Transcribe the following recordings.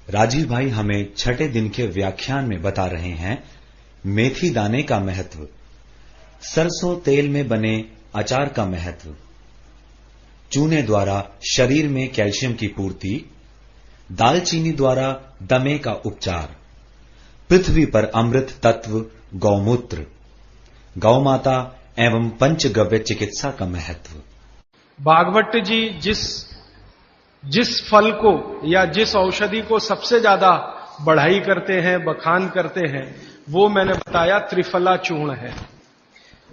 राजीव भाई हमें छठे दिन के व्याख्यान में बता रहे हैं मेथी दाने का महत्व, सरसों तेल में बने अचार का महत्व, चूने द्वारा शरीर में कैल्शियम की पूर्ति, दालचीनी द्वारा दमे का उपचार, पृथ्वी पर अमृत तत्व गौमूत्र, गौमाता एवं पंचगव्य चिकित्सा का महत्व। भागवत जी जिस फल को या जिस औषधि को सबसे ज्यादा बढ़ाई करते हैं, बखान करते हैं, वो मैंने बताया त्रिफला चूर्ण है।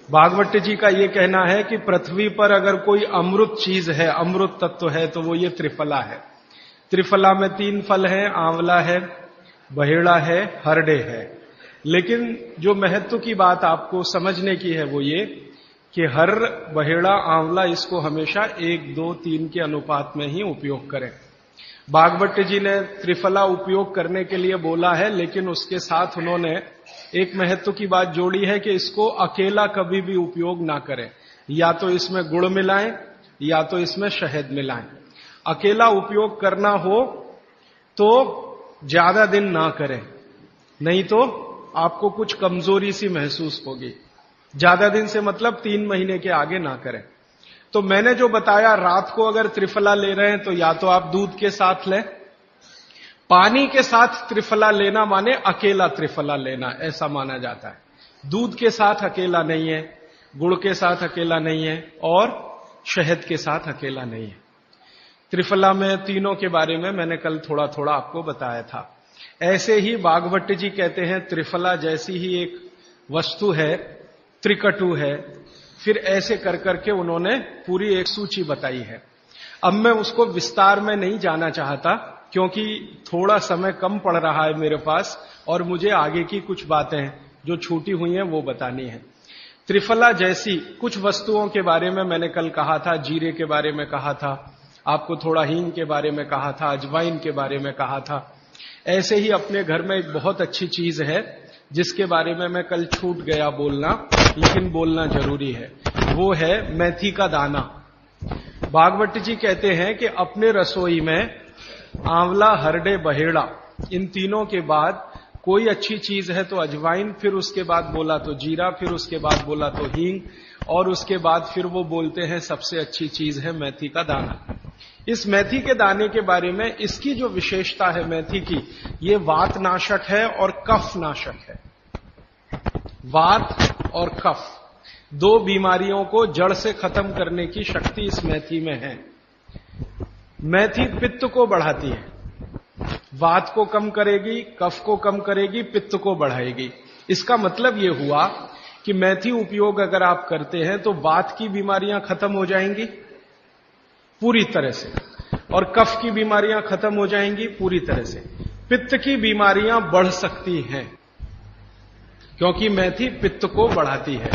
भागवत जी का ये कहना है कि पृथ्वी पर अगर कोई अमृत चीज है, अमृत तत्व है, तो वो ये त्रिफला है। त्रिफला में 3 फल हैं, आंवला है, बहेड़ा है, हरडे है। लेकिन जो महत्व की बात आपको समझने की है वो ये कि हर बहेड़ा आंवला इसको हमेशा 1, 2, 3 के अनुपात में ही उपयोग करें। भागवत जी ने त्रिफला उपयोग करने के लिए बोला है, लेकिन उसके साथ उन्होंने एक महत्व की बात जोड़ी है कि इसको अकेला कभी भी उपयोग ना करें, या तो इसमें गुड़ मिलाएं या तो इसमें शहद मिलाएं। अकेला उपयोग करना हो तो ज्यादा दिन ना करें, नहीं तो आपको कुछ कमजोरी सी महसूस होगी। ज्यादा दिन से मतलब 3 महीने के आगे ना करें। तो मैंने जो बताया, रात को अगर त्रिफला ले रहे हैं तो या तो आप दूध के साथ लें, पानी के साथ त्रिफला लेना माने अकेला त्रिफला लेना, ऐसा माना जाता है। दूध के साथ अकेला नहीं है, गुड़ के साथ अकेला नहीं है और शहद के साथ अकेला नहीं है। त्रिफला में तीनों के बारे में मैंने कल थोड़ा थोड़ा आपको बताया था। ऐसे ही भागवत जी कहते हैं त्रिफला जैसी ही एक वस्तु है, त्रिकटु है। फिर ऐसे कर करके उन्होंने पूरी एक सूची बताई है। अब मैं उसको विस्तार में नहीं जाना चाहता, क्योंकि थोड़ा समय कम पड़ रहा है मेरे पास और मुझे आगे की कुछ बातें जो छूटी हुई हैं वो बतानी है। त्रिफला जैसी कुछ वस्तुओं के बारे में मैंने कल कहा था, जीरे के बारे में कहा था, आपको थोड़ा हींग के बारे में कहा था, अजवाइन के बारे में कहा था। ऐसे ही अपने घर में एक बहुत अच्छी चीज है जिसके बारे में मैं कल छूट गया बोलना, लेकिन बोलना जरूरी है। वो है मेथी का दाना। भागवत जी कहते हैं कि अपने रसोई में आंवला, हरडे, बहेड़ा, इन तीनों के बाद कोई अच्छी चीज है तो अजवाइन, फिर उसके बाद बोला तो जीरा, फिर उसके बाद बोला तो हींग, और उसके बाद फिर वो बोलते हैं सबसे अच्छी चीज है मेथी का दाना। इस मेथी के दाने के बारे में इसकी जो विशेषता है मेथी की, ये वात नाशक है और कफ नाशक है। वात और कफ, 2 बीमारियों को जड़ से खत्म करने की शक्ति इस मेथी में है। मेथी पित्त को बढ़ाती है, वात को कम करेगी, कफ को कम करेगी, पित्त को बढ़ाएगी। इसका मतलब यह हुआ कि मेथी उपयोग अगर आप करते हैं तो वात की बीमारियां खत्म हो जाएंगी पूरी तरह से, और कफ की बीमारियां खत्म हो जाएंगी पूरी तरह से। पित्त की बीमारियां बढ़ सकती हैं क्योंकि मेथी पित्त को बढ़ाती है।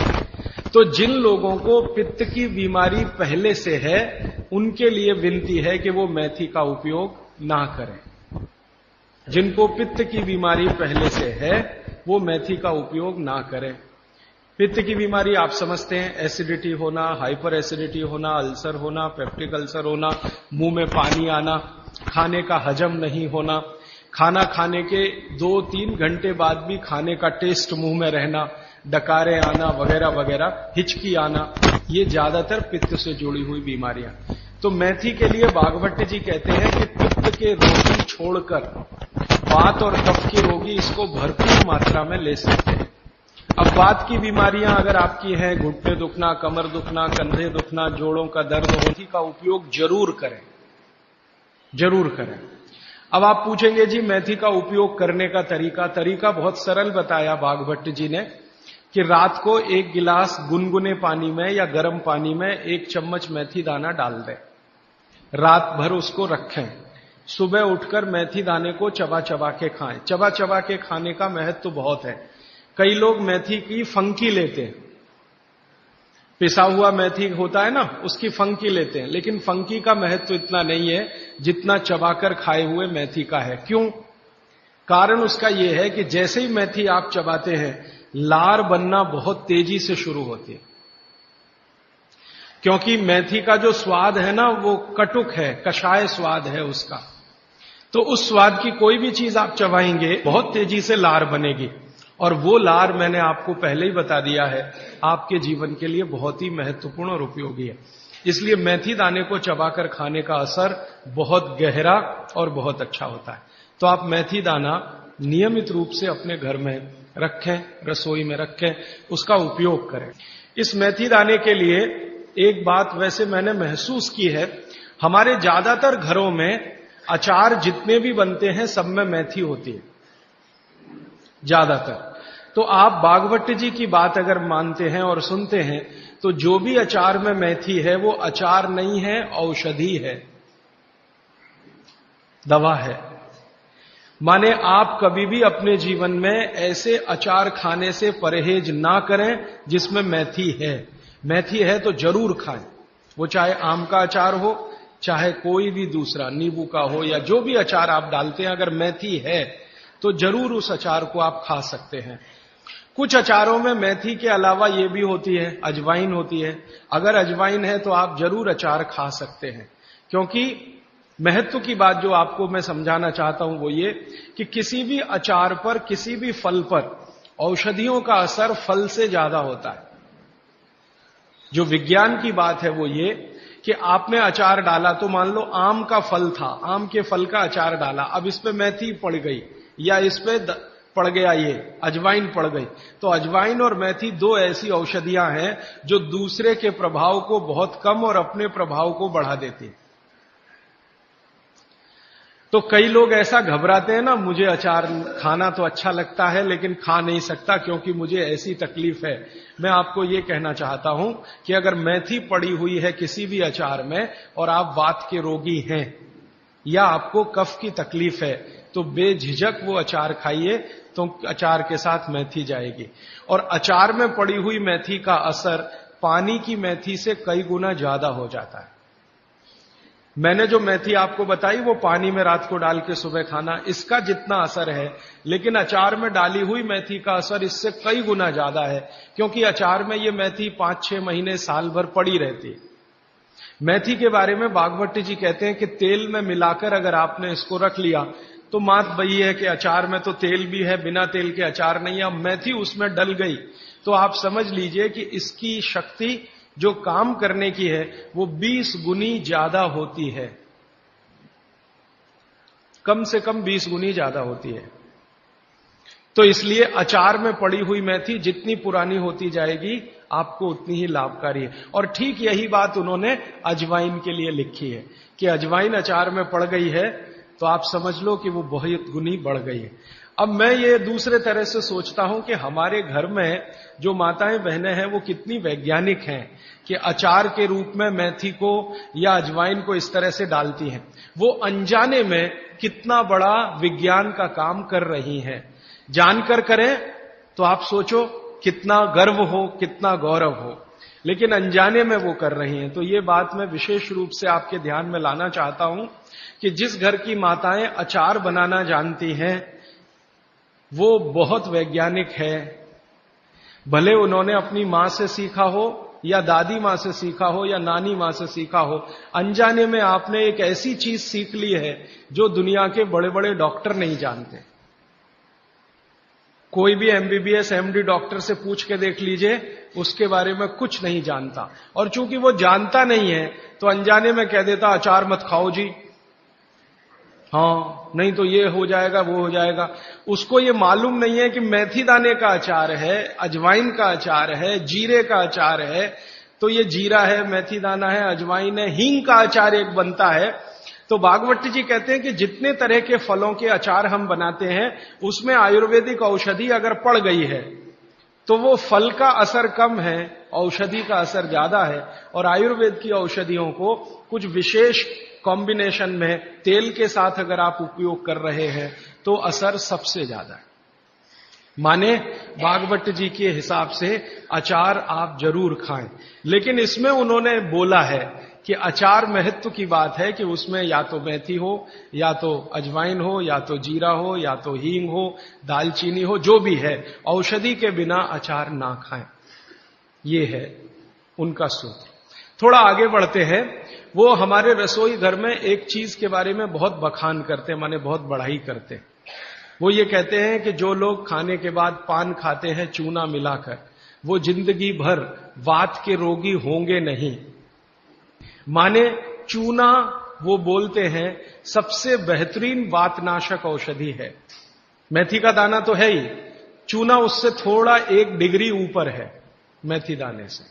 तो जिन लोगों को पित्त की बीमारी पहले से है, उनके लिए विनती है कि वो मेथी का उपयोग ना करें। जिनको पित्त की बीमारी पहले से है वो मेथी का उपयोग ना करें। पित्त की बीमारी आप समझते हैं, एसिडिटी होना, हाइपर एसिडिटी होना, अल्सर होना, पेप्टिक अल्सर होना, मुंह में पानी आना, खाने का हजम नहीं होना, खाना खाने के 2-3 घंटे बाद भी खाने का टेस्ट मुंह में रहना, डकारे आना वगैरह वगैरह, हिचकी आना, ये ज्यादातर पित्त से जुड़ी हुई बीमारियां। तो मेथी के लिए भागवत जी कहते हैं कि पित्त के रोगी छोड़कर वात और कफ के रोगी इसको भरपूर मात्रा में ले सकते हैं। अब वात की बीमारियां अगर आपकी हैं, घुटने दुखना, कमर दुखना, कंधे दुखना, जोड़ों का दर्द, मेथी का उपयोग जरूर करें, जरूर करें। अब आप पूछेंगे जी मेथी का उपयोग करने का तरीका बहुत सरल बताया भागवत जी ने कि रात को 1 गिलास गुनगुने पानी में या गर्म पानी में 1 चम्मच मेथी दाना डाल दें, रात भर उसको रखें, सुबह उठकर मेथी दाने को चबा चबा के खाएं। चबा चबा के खाने का महत्व तो बहुत है। कई लोग मेथी की फंकी लेते हैं, पिसा हुआ मेथी होता है ना, उसकी फंकी लेते हैं, लेकिन फंकी का महत्व इतना नहीं है जितना चबाकर खाए हुए मेथी का है। क्यों? कारण उसका यह है कि जैसे ही मेथी आप चबाते हैं, लार बनना बहुत तेजी से शुरू होती है, क्योंकि मेथी का जो स्वाद है ना वो कटुक है, कषाय स्वाद है उसका। तो उस स्वाद की कोई भी चीज आप चबाएंगे बहुत तेजी से लार बनेगी, और वो लार मैंने आपको पहले ही बता दिया है आपके जीवन के लिए बहुत ही महत्वपूर्ण और उपयोगी है। इसलिए मेथी दाने को चबाकर खाने का असर बहुत गहरा और बहुत अच्छा होता है। तो आप मेथी दाना नियमित रूप से अपने घर में रखें, रसोई में रखें, उसका उपयोग करें। इस मेथी दाने के लिए एक बात वैसे मैंने महसूस की है, हमारे ज्यादातर घरों में अचार जितने भी बनते हैं सब में मेथी होती है, ज्यादातर। तो आप बागवट जी की बात अगर मानते हैं और सुनते हैं तो जो भी अचार में मेथी है वो अचार नहीं है, औषधि है, दवा है। माने आप कभी भी अपने जीवन में ऐसे अचार खाने से परहेज ना करें जिसमें मेथी है। मेथी है तो जरूर खाएं, वो चाहे आम का अचार हो, चाहे कोई भी दूसरा नींबू का हो, या जो भी अचार आप डालते हैं, अगर मेथी है तो जरूर उस अचार को आप खा सकते हैं। कुछ अचारों में मेथी के अलावा ये भी होती है, अजवाइन होती है। अगर अजवाइन है तो आप जरूर अचार खा सकते हैं, क्योंकि महत्व की बात जो आपको मैं समझाना चाहता हूं वो ये कि किसी भी अचार पर, किसी भी फल पर औषधियों का असर फल से ज्यादा होता है। जो विज्ञान की बात है वो ये कि आपने अचार डाला, तो मान लो आम का फल था, आम के फल का अचार डाला, अब इस पे मेथी पड़ गई या इस पे पड़ गया ये अजवाइन पड़ गई, तो अजवाइन और मेथी दो ऐसी औषधियां हैं जो दूसरे के प्रभाव को बहुत कम और अपने प्रभाव को बढ़ा देती हैं। तो कई लोग ऐसा घबराते हैं ना, मुझे अचार खाना तो अच्छा लगता है लेकिन खा नहीं सकता क्योंकि मुझे ऐसी तकलीफ है। मैं आपको ये कहना चाहता हूं कि अगर मेथी पड़ी हुई है किसी भी अचार में और आप वात के रोगी हैं या आपको कफ की तकलीफ है तो बेझिझक वो अचार खाइए, तो अचार के साथ मेथी जाएगी। और अचार में पड़ी हुई मेथी का असर पानी की मेथी से कई गुना ज्यादा हो जाता है। मैंने जो मेथी आपको बताई वो पानी में रात को डाल के सुबह खाना, इसका जितना असर है, लेकिन अचार में डाली हुई मेथी का असर इससे कई गुना ज्यादा है, क्योंकि अचार में ये मेथी 5-6 महीने साल भर पड़ी रहती है। मेथी के बारे में बागवट जी कहते हैं कि तेल में मिलाकर अगर आपने इसको रख लिया तो बात वही है कि अचार में तो तेल भी है, बिना तेल के अचार नहीं है। अब मेथी उसमें डल गई तो आप समझ लीजिए कि इसकी शक्ति जो काम करने की है वो 20 गुनी ज्यादा होती है, कम से कम 20 गुनी ज्यादा होती है। तो इसलिए अचार में पड़ी हुई मेथी जितनी पुरानी होती जाएगी आपको उतनी ही लाभकारी है। और ठीक यही बात उन्होंने अजवाइन के लिए लिखी है कि अजवाइन अचार में पड़ गई है तो आप समझ लो कि वो बहुत गुनी बढ़ गई है। अब मैं ये दूसरे तरह से सोचता हूं कि हमारे घर में जो माताएं बहनें हैं वो कितनी वैज्ञानिक हैं कि अचार के रूप में मेथी को या अजवाइन को इस तरह से डालती हैं। वो अनजाने में कितना बड़ा विज्ञान का काम कर रही हैं। जानकर करें तो आप सोचो कितना गर्व हो, कितना गौरव हो, लेकिन अनजाने में वो कर रही हैं। तो ये बात मैं विशेष रूप से आपके ध्यान में लाना चाहता हूं कि जिस घर की माताएं अचार बनाना जानती हैं वो बहुत वैज्ञानिक है। भले उन्होंने अपनी मां से सीखा हो या दादी मां से सीखा हो या नानी मां से सीखा हो, अनजाने में आपने एक ऐसी चीज सीख ली है जो दुनिया के बड़े बड़े डॉक्टर नहीं जानते। कोई भी एमबीबीएस एमडी डॉक्टर से पूछ के देख लीजिए, उसके बारे में कुछ नहीं जानता। और चूंकि वो जानता नहीं है तो अनजाने में कह देता अचार मत खाओ जी, हाँ नहीं तो ये हो जाएगा वो हो जाएगा। उसको ये मालूम नहीं है कि मेथी दाने का अचार है, अजवाइन का अचार है, जीरे का अचार है। तो ये जीरा है, मेथी दाना है, अजवाइन है, हींग का अचार एक बनता है। तो बागवट जी कहते हैं कि जितने तरह के फलों के अचार हम बनाते हैं उसमें आयुर्वेदिक औषधि अगर पड़ गई है तो वो फल का असर कम है, औषधि का असर ज्यादा है। और आयुर्वेद की औषधियों को कुछ विशेष कॉम्बिनेशन में तेल के साथ अगर आप उपयोग कर रहे हैं तो असर सबसे ज्यादा है। माने बागवट जी के हिसाब से अचार आप जरूर खाएं, लेकिन इसमें उन्होंने बोला है कि अचार महत्व की बात है कि उसमें या तो मेथी हो, या तो अजवाइन हो, या तो जीरा हो, या तो हींग हो, दालचीनी हो, जो भी है, औषधि के बिना अचार ना खाएं। ये है उनका सूत्र। थोड़ा आगे बढ़ते हैं। वो हमारे रसोई घर में एक चीज के बारे में बहुत बखान करते हैं, माने बहुत बढ़ाई करते हैं। वो ये कहते हैं कि जो लोग खाने के बाद पान खाते हैं चूना मिलाकर, वो जिंदगी भर वात के रोगी होंगे नहीं। माने चूना, वो बोलते हैं, सबसे बेहतरीन वातनाशक औषधि है। मेथी का दाना तो है ही, चूना उससे थोड़ा 1 डिग्री ऊपर है। मेथी दाने से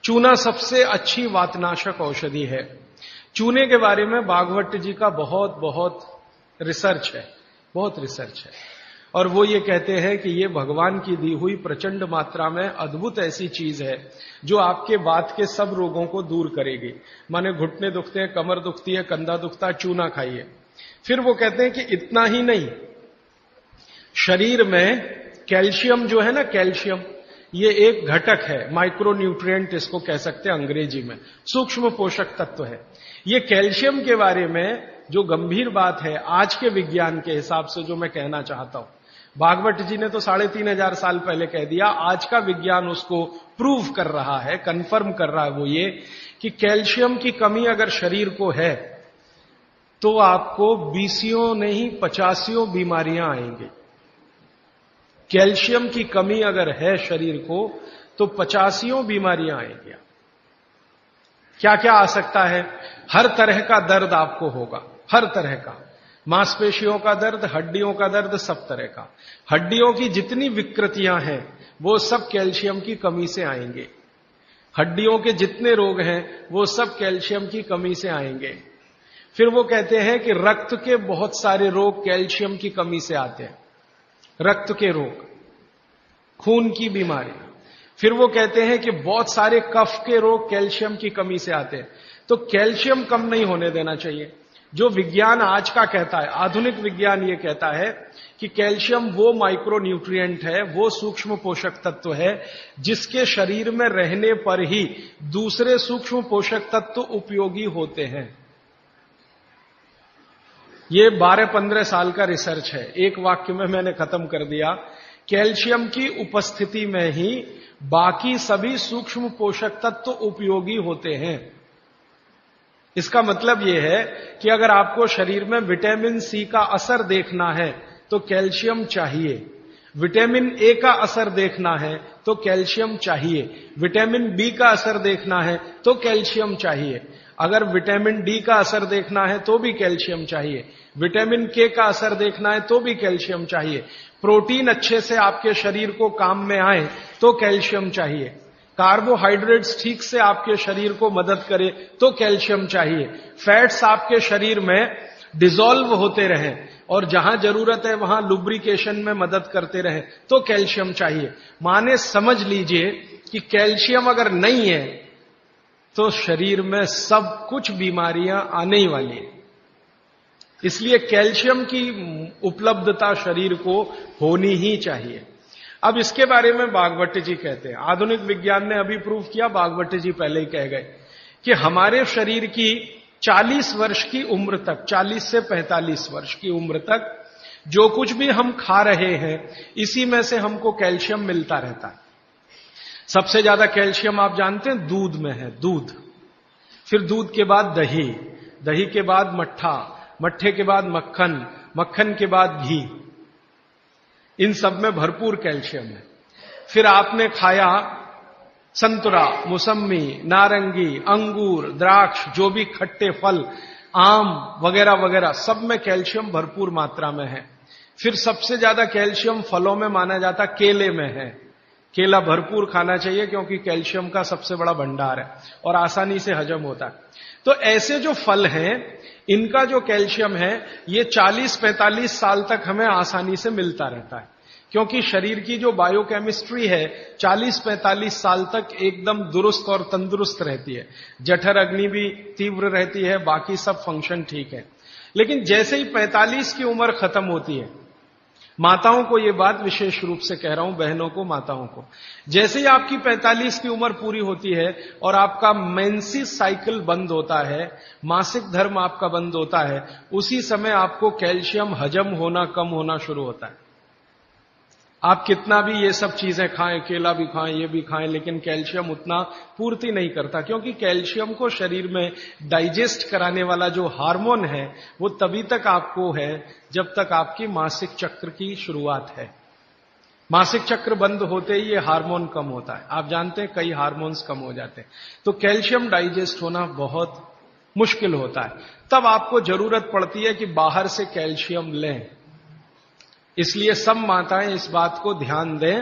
चूना सबसे अच्छी वातनाशक औषधि है। चूने के बारे में भागवत जी का बहुत रिसर्च है, बहुत रिसर्च है। और वो ये कहते हैं कि ये भगवान की दी हुई प्रचंड मात्रा में अद्भुत ऐसी चीज है जो आपके वात के सब रोगों को दूर करेगी। माने घुटने दुखते हैं, कमर दुखती है, कंधा दुखता है, चूना खाइए। फिर वो कहते हैं कि इतना ही नहीं, शरीर में कैल्शियम जो है ना, कैल्शियम ये एक घटक है, माइक्रो न्यूट्रिएंट इसको कह सकते हैं अंग्रेजी में, सूक्ष्म पोषक तत्व है। ये कैल्शियम के बारे में जो गंभीर बात है आज के विज्ञान के हिसाब से जो मैं कहना चाहता हूं, भागवत जी ने तो 3500 साल पहले कह दिया, आज का विज्ञान उसको प्रूव कर रहा है, कंफर्म कर रहा है। वो ये कि कैल्शियम की कमी अगर शरीर को है तो आपको 20 नहीं 50 बीमारियां आएंगी। कैल्शियम की कमी अगर है शरीर को तो 50 बीमारियां आएंगी। क्या क्या आ सकता है? हर तरह का दर्द आपको होगा, हर तरह का, मांसपेशियों का दर्द, हड्डियों का दर्द, सब तरह का। हड्डियों की जितनी विकृतियां हैं वो सब कैल्शियम की कमी से आएंगे। हड्डियों के जितने रोग हैं वो सब कैल्शियम की कमी से आएंगे। फिर वो कहते हैं कि रक्त के बहुत सारे रोग कैल्शियम की कमी से आते हैं, रक्त के रोग, खून की बीमारी। फिर वो कहते हैं कि बहुत सारे कफ के रोग कैल्शियम की कमी से आते हैं। तो कैल्शियम कम नहीं होने देना चाहिए। जो विज्ञान आज का कहता है, आधुनिक विज्ञान ये कहता है कि कैल्शियम वो माइक्रो न्यूट्रिएंट है, वो सूक्ष्म पोषक तत्व है जिसके शरीर में रहने पर ही दूसरे सूक्ष्म पोषक तत्व उपयोगी होते हैं। ये 12-15 साल का रिसर्च है। एक वाक्य में मैंने खत्म कर दिया। कैल्शियम की उपस्थिति में ही बाकी सभी सूक्ष्म पोषक तत्व उपयोगी होते हैं। इसका मतलब यह है कि अगर आपको शरीर में विटामिन सी का असर देखना है तो कैल्शियम चाहिए, विटामिन ए का असर देखना है तो कैल्शियम चाहिए, विटामिन बी का असर देखना है तो कैल्शियम चाहिए, अगर विटामिन डी का असर देखना है तो भी कैल्शियम चाहिए, विटामिन के का असर देखना है तो भी कैल्शियम चाहिए, प्रोटीन अच्छे से आपके शरीर को काम में आए तो कैल्शियम चाहिए, कार्बोहाइड्रेट्स ठीक से आपके शरीर को मदद करे तो कैल्शियम चाहिए, फैट्स आपके शरीर में डिसॉल्व होते रहें और जहां जरूरत है वहां लुब्रिकेशन में मदद करते रहे तो कैल्शियम चाहिए। माने समझ लीजिए कि कैल्शियम अगर नहीं है तो शरीर में सब कुछ बीमारियां आने ही वाली है। इसलिए कैल्शियम की उपलब्धता शरीर को होनी ही चाहिए। अब इसके बारे में भागवत जी कहते हैं, आधुनिक विज्ञान ने अभी प्रूव किया, भागवत जी पहले ही कह गए कि हमारे शरीर की 40 वर्ष की उम्र तक, 40 से 45 वर्ष की उम्र तक जो कुछ भी हम खा रहे हैं इसी में से हमको कैल्शियम मिलता रहता है। सबसे ज्यादा कैल्शियम आप जानते हैं दूध में है, दूध, फिर दूध के बाद दही, दही के बाद मट्ठा, मट्ठे के बाद मक्खन, मक्खन के बाद घी, इन सब में भरपूर कैल्शियम है। फिर आपने खाया संतरा, मौसम्मी, नारंगी, अंगूर, द्राक्ष, जो भी खट्टे फल, आम वगैरह वगैरह, सब में कैल्शियम भरपूर मात्रा में है। फिर सबसे ज्यादा कैल्शियम फलों में माना जाता केले में है। केला भरपूर खाना चाहिए क्योंकि कैल्शियम का सबसे बड़ा भंडार है और आसानी से हजम होता है। तो ऐसे जो फल हैं इनका जो कैल्शियम है ये 40-45 साल तक हमें आसानी से मिलता रहता है, क्योंकि शरीर की जो बायोकेमिस्ट्री है 40-45 साल तक एकदम दुरुस्त और तंदुरुस्त रहती है। जठर अग्नि भी तीव्र रहती है, बाकी सब फंक्शन ठीक है। लेकिन जैसे ही 45 की उम्र खत्म होती है, माताओं को ये बात विशेष रूप से कह रहा हूं, बहनों को, माताओं को, जैसे ही आपकी 45 की उम्र पूरी होती है और आपका मेंसेस साइकिल बंद होता है, मासिक धर्म आपका बंद होता है, उसी समय आपको कैल्शियम हजम होना कम होना शुरू होता है। आप कितना भी ये सब चीजें खाएं, केला भी खाएं, ये भी खाएं, लेकिन कैल्शियम उतना पूर्ति नहीं करता, क्योंकि कैल्शियम को शरीर में डाइजेस्ट कराने वाला जो हार्मोन है वो तभी तक आपको है जब तक आपकी मासिक चक्र की शुरुआत है। मासिक चक्र बंद होते ही ये हार्मोन कम होता है। आप जानते हैं कई हार्मोन्स कम हो जाते हैं, तो कैल्शियम डाइजेस्ट होना बहुत मुश्किल होता है। तब आपको जरूरत पड़ती है कि बाहर से कैल्शियम लें। इसलिए सब माताएं इस बात को ध्यान दें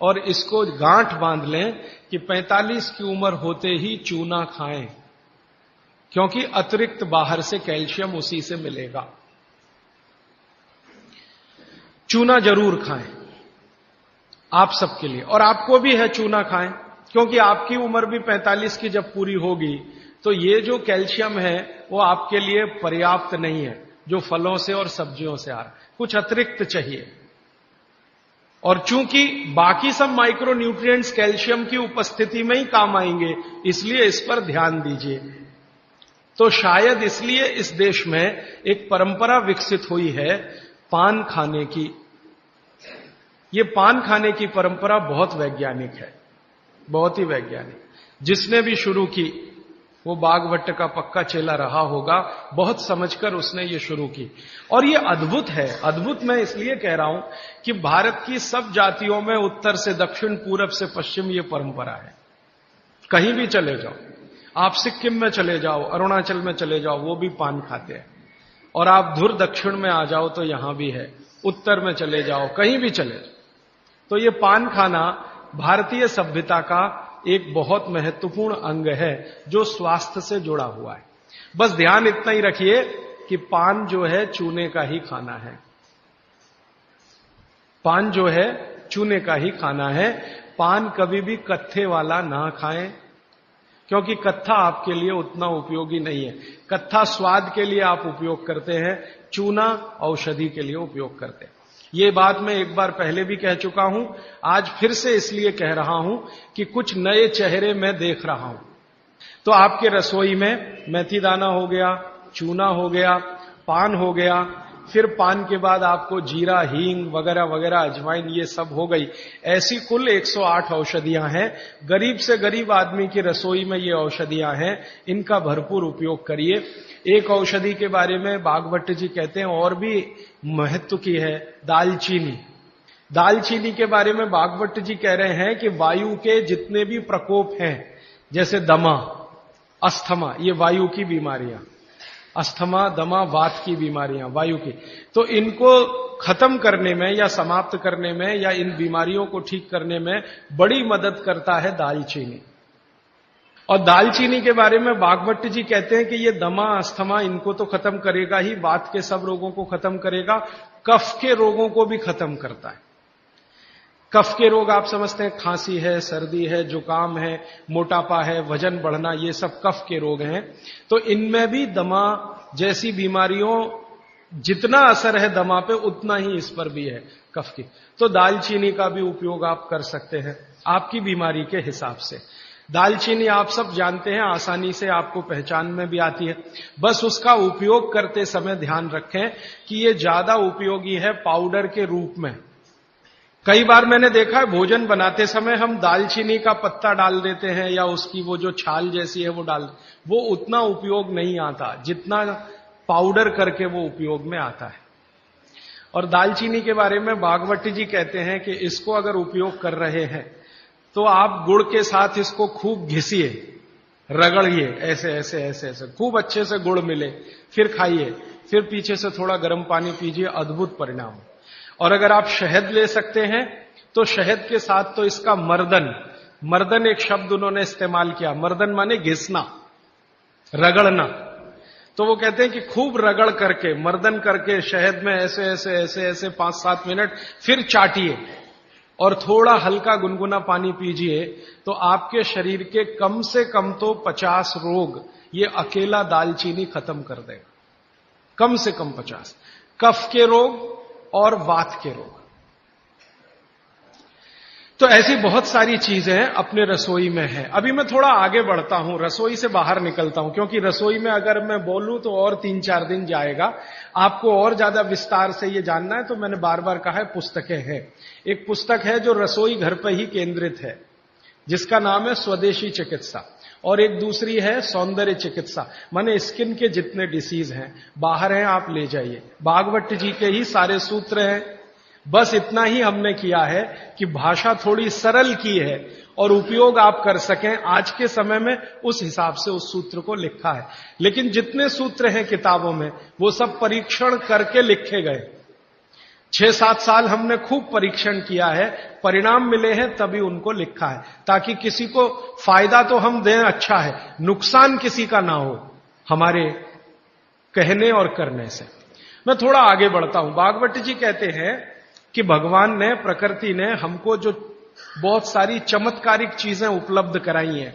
और इसको गांठ बांध लें कि 45 की उम्र होते ही चूना खाएं, क्योंकि अतिरिक्त बाहर से कैल्शियम उसी से मिलेगा। चूना जरूर खाएं आप सबके लिए, और आपको भी है चूना खाएं, क्योंकि आपकी उम्र भी 45 की जब पूरी होगी तो ये जो कैल्शियम है वो आपके लिए पर्याप्त नहीं है जो फलों से और सब्जियों से आ रहा है, कुछ अतिरिक्त चाहिए। और चूंकि बाकी सब माइक्रो न्यूट्रिएंट्स कैल्शियम की उपस्थिति में ही काम आएंगे, इसलिए इस पर ध्यान दीजिए। तो शायद इसलिए इस देश में एक परंपरा विकसित हुई है पान खाने की। ये पान खाने की परंपरा बहुत वैज्ञानिक है, बहुत ही वैज्ञानिक। जिसने भी शुरू की वो बागभट्ट का पक्का चेला रहा होगा, बहुत समझकर उसने ये शुरू की। और ये अद्भुत है। अद्भुत मैं इसलिए कह रहा हूं कि भारत की सब जातियों में उत्तर से दक्षिण, पूरब से पश्चिम ये परंपरा है। कहीं भी चले जाओ, आप सिक्किम में चले जाओ, अरुणाचल में चले जाओ, वो भी पान खाते हैं। और आप धुर दक्षिण में आ जाओ तो यहां भी है, उत्तर में चले जाओ, कहीं भी चले जाओ। तो ये पान खाना भारतीय सभ्यता का एक बहुत महत्वपूर्ण अंग है जो स्वास्थ्य से जुड़ा हुआ है। बस ध्यान इतना ही रखिए कि पान जो है चूने का ही खाना है। पान जो है चूने का ही खाना है। पान कभी भी कत्थे वाला ना खाएं, क्योंकि कत्था आपके लिए उतना उपयोगी नहीं है। कत्था स्वाद के लिए आप उपयोग करते हैं, चूना औषधि के लिए उपयोग करते हैं। ये बात मैं एक बार पहले भी कह चुका हूं, आज फिर से इसलिए कह रहा हूं कि कुछ नए चेहरे मैं देख रहा हूं। तो आपके रसोई में मेथी दाना हो गया, चूना हो गया, पान हो गया, फिर पान के बाद आपको जीरा, हींग वगैरह वगैरह, अजवाइन, ये सब हो गई। ऐसी कुल 108 औषधियां हैं। गरीब से गरीब आदमी की रसोई में ये औषधियां हैं, इनका भरपूर उपयोग करिए। एक औषधि के बारे में बागभट्ट जी कहते हैं और भी महत्व की है, दालचीनी। दालचीनी के बारे में बागभट्ट जी कह रहे हैं कि वायु के जितने भी प्रकोप हैं, जैसे दमा, अस्थमा, ये वायु की बीमारियां, अस्थमा, दमा, वात की बीमारियां वायु की, तो इनको खत्म करने में या समाप्त करने में या इन बीमारियों को ठीक करने में बड़ी मदद करता है दालचीनी। और दालचीनी के बारे में बागभट्ट जी कहते हैं कि ये दमा, अस्थमा, इनको तो खत्म करेगा ही, वात के सब रोगों को खत्म करेगा, कफ के रोगों को भी खत्म करता है। कफ के रोग आप समझते हैं, खांसी है, सर्दी है, जुकाम है, मोटापा है, वजन बढ़ना, ये सब कफ के रोग हैं। तो इनमें भी दमा जैसी बीमारियों जितना असर है दमा पे, उतना ही इस पर भी है, कफ की। तो दालचीनी का भी उपयोग आप कर सकते हैं आपकी बीमारी के हिसाब से। दालचीनी आप सब जानते हैं, आसानी से आपको पहचान में भी आती है। बस उसका उपयोग करते समय ध्यान रखें कि ये ज्यादा उपयोगी है पाउडर के रूप में। कई बार मैंने देखा है भोजन बनाते समय हम दालचीनी का पत्ता डाल देते हैं या उसकी वो जो छाल जैसी है वो डाल, वो उतना उपयोग नहीं आता जितना पाउडर करके वो उपयोग में आता है। और दालचीनी के बारे में बागवती जी कहते हैं कि इसको अगर उपयोग कर रहे हैं तो आप गुड़ के साथ इसको खूब घिसिए, रगड़िए, ऐसे ऐसे ऐसे ऐसे खूब अच्छे से गुड़ मिले, फिर खाइए, फिर पीछे से थोड़ा गर्म पानी पीजिए, अद्भुत परिणाम। और अगर आप शहद ले सकते हैं तो शहद के साथ तो इसका मर्दन एक शब्द उन्होंने इस्तेमाल किया, मर्दन माने घिसना, रगड़ना। तो वो कहते हैं कि खूब रगड़ करके, मर्दन करके शहद में ऐसे ऐसे ऐसे ऐसे 5-7 मिनट, फिर चाटिए और थोड़ा हल्का गुनगुना पानी पीजिए, तो आपके शरीर के कम से कम तो 50 रोग ये अकेला दालचीनी खत्म कर देगा, कम से कम 50। कफ के रोग और वात के रोग। तो ऐसी बहुत सारी चीजें अपने रसोई में है। अभी मैं थोड़ा आगे बढ़ता हूं, रसोई से बाहर निकलता हूं, क्योंकि रसोई में अगर मैं बोलूं तो और 3-4 दिन जाएगा। आपको और ज्यादा विस्तार से ये जानना है तो मैंने बार बार कहा है, पुस्तकें हैं। एक पुस्तक है जो रसोई घर पर ही केंद्रित है, जिसका नाम है स्वदेशी चिकित्सा, और एक दूसरी है सौंदर्य चिकित्सा, माने स्किन के जितने डिसीज हैं बाहर हैं आप ले जाइए। भागवत जी के ही सारे सूत्र हैं। बस इतना ही हमने किया है कि भाषा थोड़ी सरल की है और उपयोग आप कर सकें आज के समय में, उस हिसाब से उस सूत्र को लिखा है। लेकिन जितने सूत्र हैं किताबों में वो सब परीक्षण करके लिखे गए। 6-7 साल हमने खूब परीक्षण किया है, परिणाम मिले हैं तभी उनको लिखा है, ताकि किसी को फायदा तो हम दें, अच्छा है, नुकसान किसी का ना हो हमारे कहने और करने से। मैं थोड़ा आगे बढ़ता हूं। भागवत जी कहते हैं कि भगवान ने, प्रकृति ने हमको जो बहुत सारी चमत्कारिक चीजें उपलब्ध कराई हैं,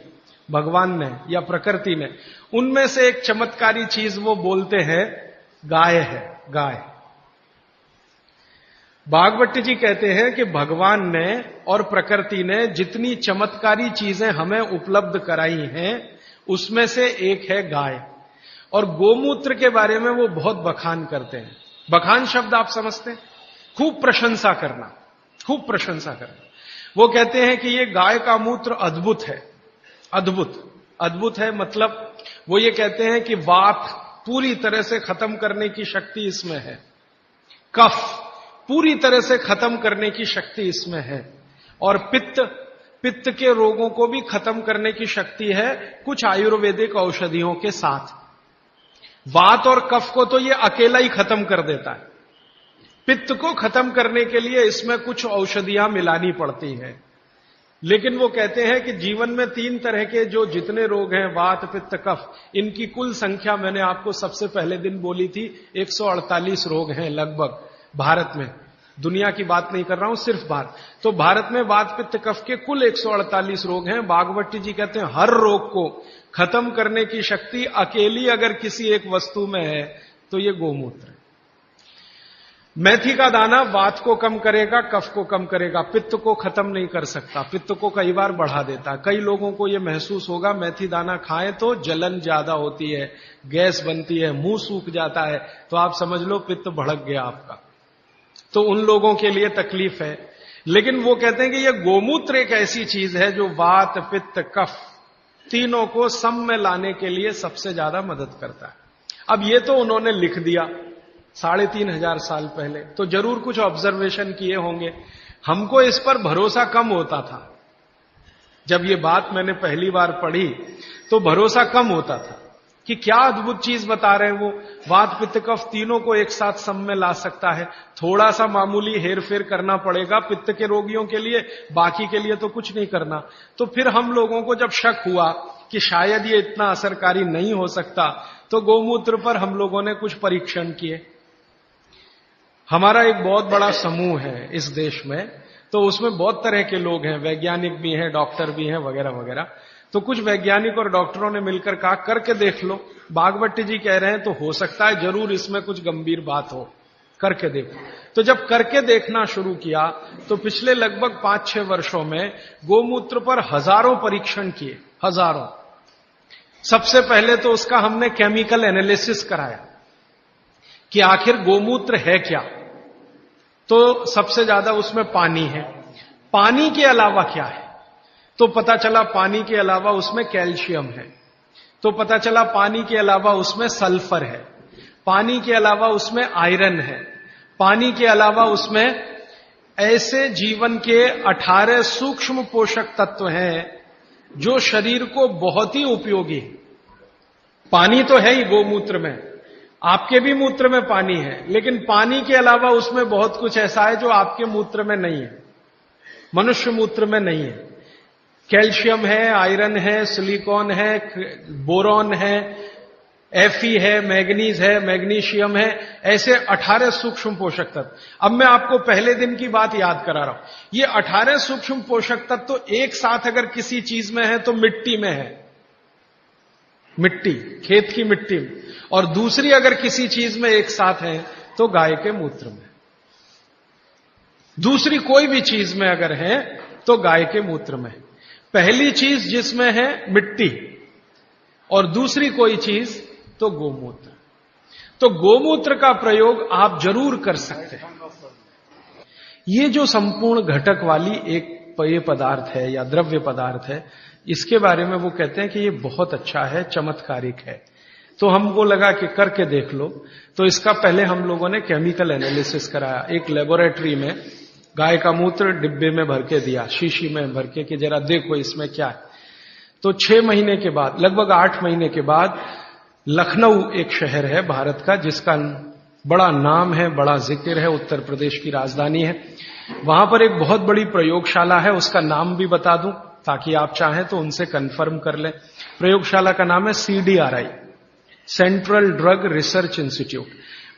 भगवान ने या प्रकृति ने, उनमें से एक चमत्कारी चीज वो बोलते हैं गाय है। गाय, भागवत जी कहते हैं कि भगवान ने और प्रकृति ने जितनी चमत्कारी चीजें हमें उपलब्ध कराई हैं उसमें से एक है गाय। और गोमूत्र के बारे में वो बहुत बखान करते हैं। बखान शब्द आप समझते हैं, खूब प्रशंसा करना, खूब प्रशंसा करना। वो कहते हैं कि ये गाय का मूत्र अद्भुत है। अद्भुत, अद्भुत है मतलब वो ये कहते हैं कि वात पूरी तरह से खत्म करने की शक्ति इसमें है, कफ पूरी तरह से खत्म करने की शक्ति इसमें है, और पित्त के रोगों को भी खत्म करने की शक्ति है कुछ आयुर्वेदिक औषधियों के साथ। वात और कफ को तो ये अकेला ही खत्म कर देता है, पित्त को खत्म करने के लिए इसमें कुछ औषधियां मिलानी पड़ती हैं। लेकिन वो कहते हैं कि जीवन में 3 तरह के जो जितने रोग हैं, वात, पित्त, कफ, इनकी कुल संख्या मैंने आपको सबसे पहले दिन बोली थी, 148 रोग हैं लगभग भारत में। दुनिया की बात नहीं कर रहा हूं, सिर्फ भारत। तो भारत में वात, पित्त, कफ के कुल 148 रोग हैं। भागवत जी कहते हैं हर रोग को खत्म करने की शक्ति अकेली अगर किसी एक वस्तु में है तो ये गोमूत्र है। मेथी का दाना वात को कम करेगा, कफ को कम करेगा, पित्त को खत्म नहीं कर सकता, पित्त को कई बार बढ़ा देता। कई लोगों को यह महसूस होगा मेथी दाना खाएं तो जलन ज्यादा होती है, गैस बनती है, मुंह सूख जाता है, तो आप समझ लो पित्त भड़क गया आपका। तो उन लोगों के लिए तकलीफ है। लेकिन वो कहते हैं कि यह गोमूत्र एक ऐसी चीज है जो वात, पित्त, कफ तीनों को सम में लाने के लिए सबसे ज्यादा मदद करता है। अब ये तो उन्होंने लिख दिया 3500 साल पहले, तो जरूर कुछ ऑब्जर्वेशन किए होंगे। हमको इस पर भरोसा कम होता था। जब ये बात मैंने पहली बार पढ़ी तो भरोसा कम होता था कि क्या अद्भुत चीज बता रहे हैं वो, वात, पित्त, कफ तीनों को एक साथ सम में ला सकता है। थोड़ा सा मामूली हेरफेर करना पड़ेगा पित्त के रोगियों के लिए, बाकी के लिए तो कुछ नहीं करना। तो फिर हम लोगों को जब शक हुआ कि शायद ये इतना असरकारी नहीं हो सकता, तो गोमूत्र पर हम लोगों ने कुछ परीक्षण किए। हमारा एक बहुत बड़ा समूह है इस देश में, तो उसमें बहुत तरह के लोग हैं, वैज्ञानिक भी हैं, डॉक्टर भी हैं, वगैरह वगैरह। तो कुछ वैज्ञानिक और डॉक्टरों ने मिलकर कहा करके देख लो। भागवत जी कह रहे हैं तो हो सकता है जरूर इसमें कुछ गंभीर बात हो, करके देखो। तो जब करके देखना शुरू किया तो पिछले लगभग 5-6 वर्षों में गोमूत्र पर हजारों परीक्षण किए, हजारों। सबसे पहले तो उसका हमने केमिकल एनालिसिस कराया कि आखिर गोमूत्र है क्या। तो सबसे ज्यादा उसमें पानी है। पानी के अलावा क्या है? तो पता चला पानी के अलावा उसमें कैल्शियम है। तो पता चला पानी के अलावा उसमें सल्फर है। पानी के अलावा उसमें आयरन है। पानी के अलावा उसमें ऐसे जीवन के 18 सूक्ष्म पोषक तत्व हैं जो शरीर को बहुत ही उपयोगी है। पानी तो है ही गोमूत्र में, आपके भी मूत्र में पानी है, लेकिन पानी के अलावा उसमें बहुत कुछ ऐसा है जो आपके मूत्र में नहीं है, मनुष्य मूत्र में नहीं है। कैल्शियम है, आयरन है, सिलिकॉन है, बोरॉन है, एफी है, मैग्नीज है, मैग्नीशियम है, ऐसे 18 सूक्ष्म पोषक तत्व। अब मैं आपको पहले दिन की बात याद करा रहा हूं। ये 18 सूक्ष्म पोषक तत्व तो एक साथ अगर किसी चीज में है तो मिट्टी में है, मिट्टी, खेत की मिट्टी में, और दूसरी अगर किसी चीज में एक साथ है तो गाय के मूत्र में। दूसरी कोई भी चीज में अगर है तो गाय के मूत्र में। पहली चीज जिसमें है मिट्टी और दूसरी कोई चीज तो गोमूत्र। तो गोमूत्र का प्रयोग आप जरूर कर सकते हैं। ये जो संपूर्ण घटक वाली एक पेय पदार्थ है या द्रव्य पदार्थ है, इसके बारे में वो कहते हैं कि ये बहुत अच्छा है, चमत्कारिक है। तो हमको लगा कि करके देख लो। तो इसका पहले हम लोगों ने केमिकल एनालिसिस कराया। एक लेबोरेटरी में गाय का मूत्र डिब्बे में भर के दिया, शीशी में भर के कि जरा देखो इसमें क्या है। तो 6 महीने के बाद, लगभग 8 महीने के बाद, लखनऊ एक शहर है भारत का जिसका बड़ा नाम है, बड़ा जिक्र है, उत्तर प्रदेश की राजधानी है। वहां पर एक बहुत बड़ी प्रयोगशाला है, उसका नाम भी बता दूं ताकि आप चाहें तो उनसे कंफर्म कर लें। प्रयोगशाला का नाम है CDRI, central drug research institute.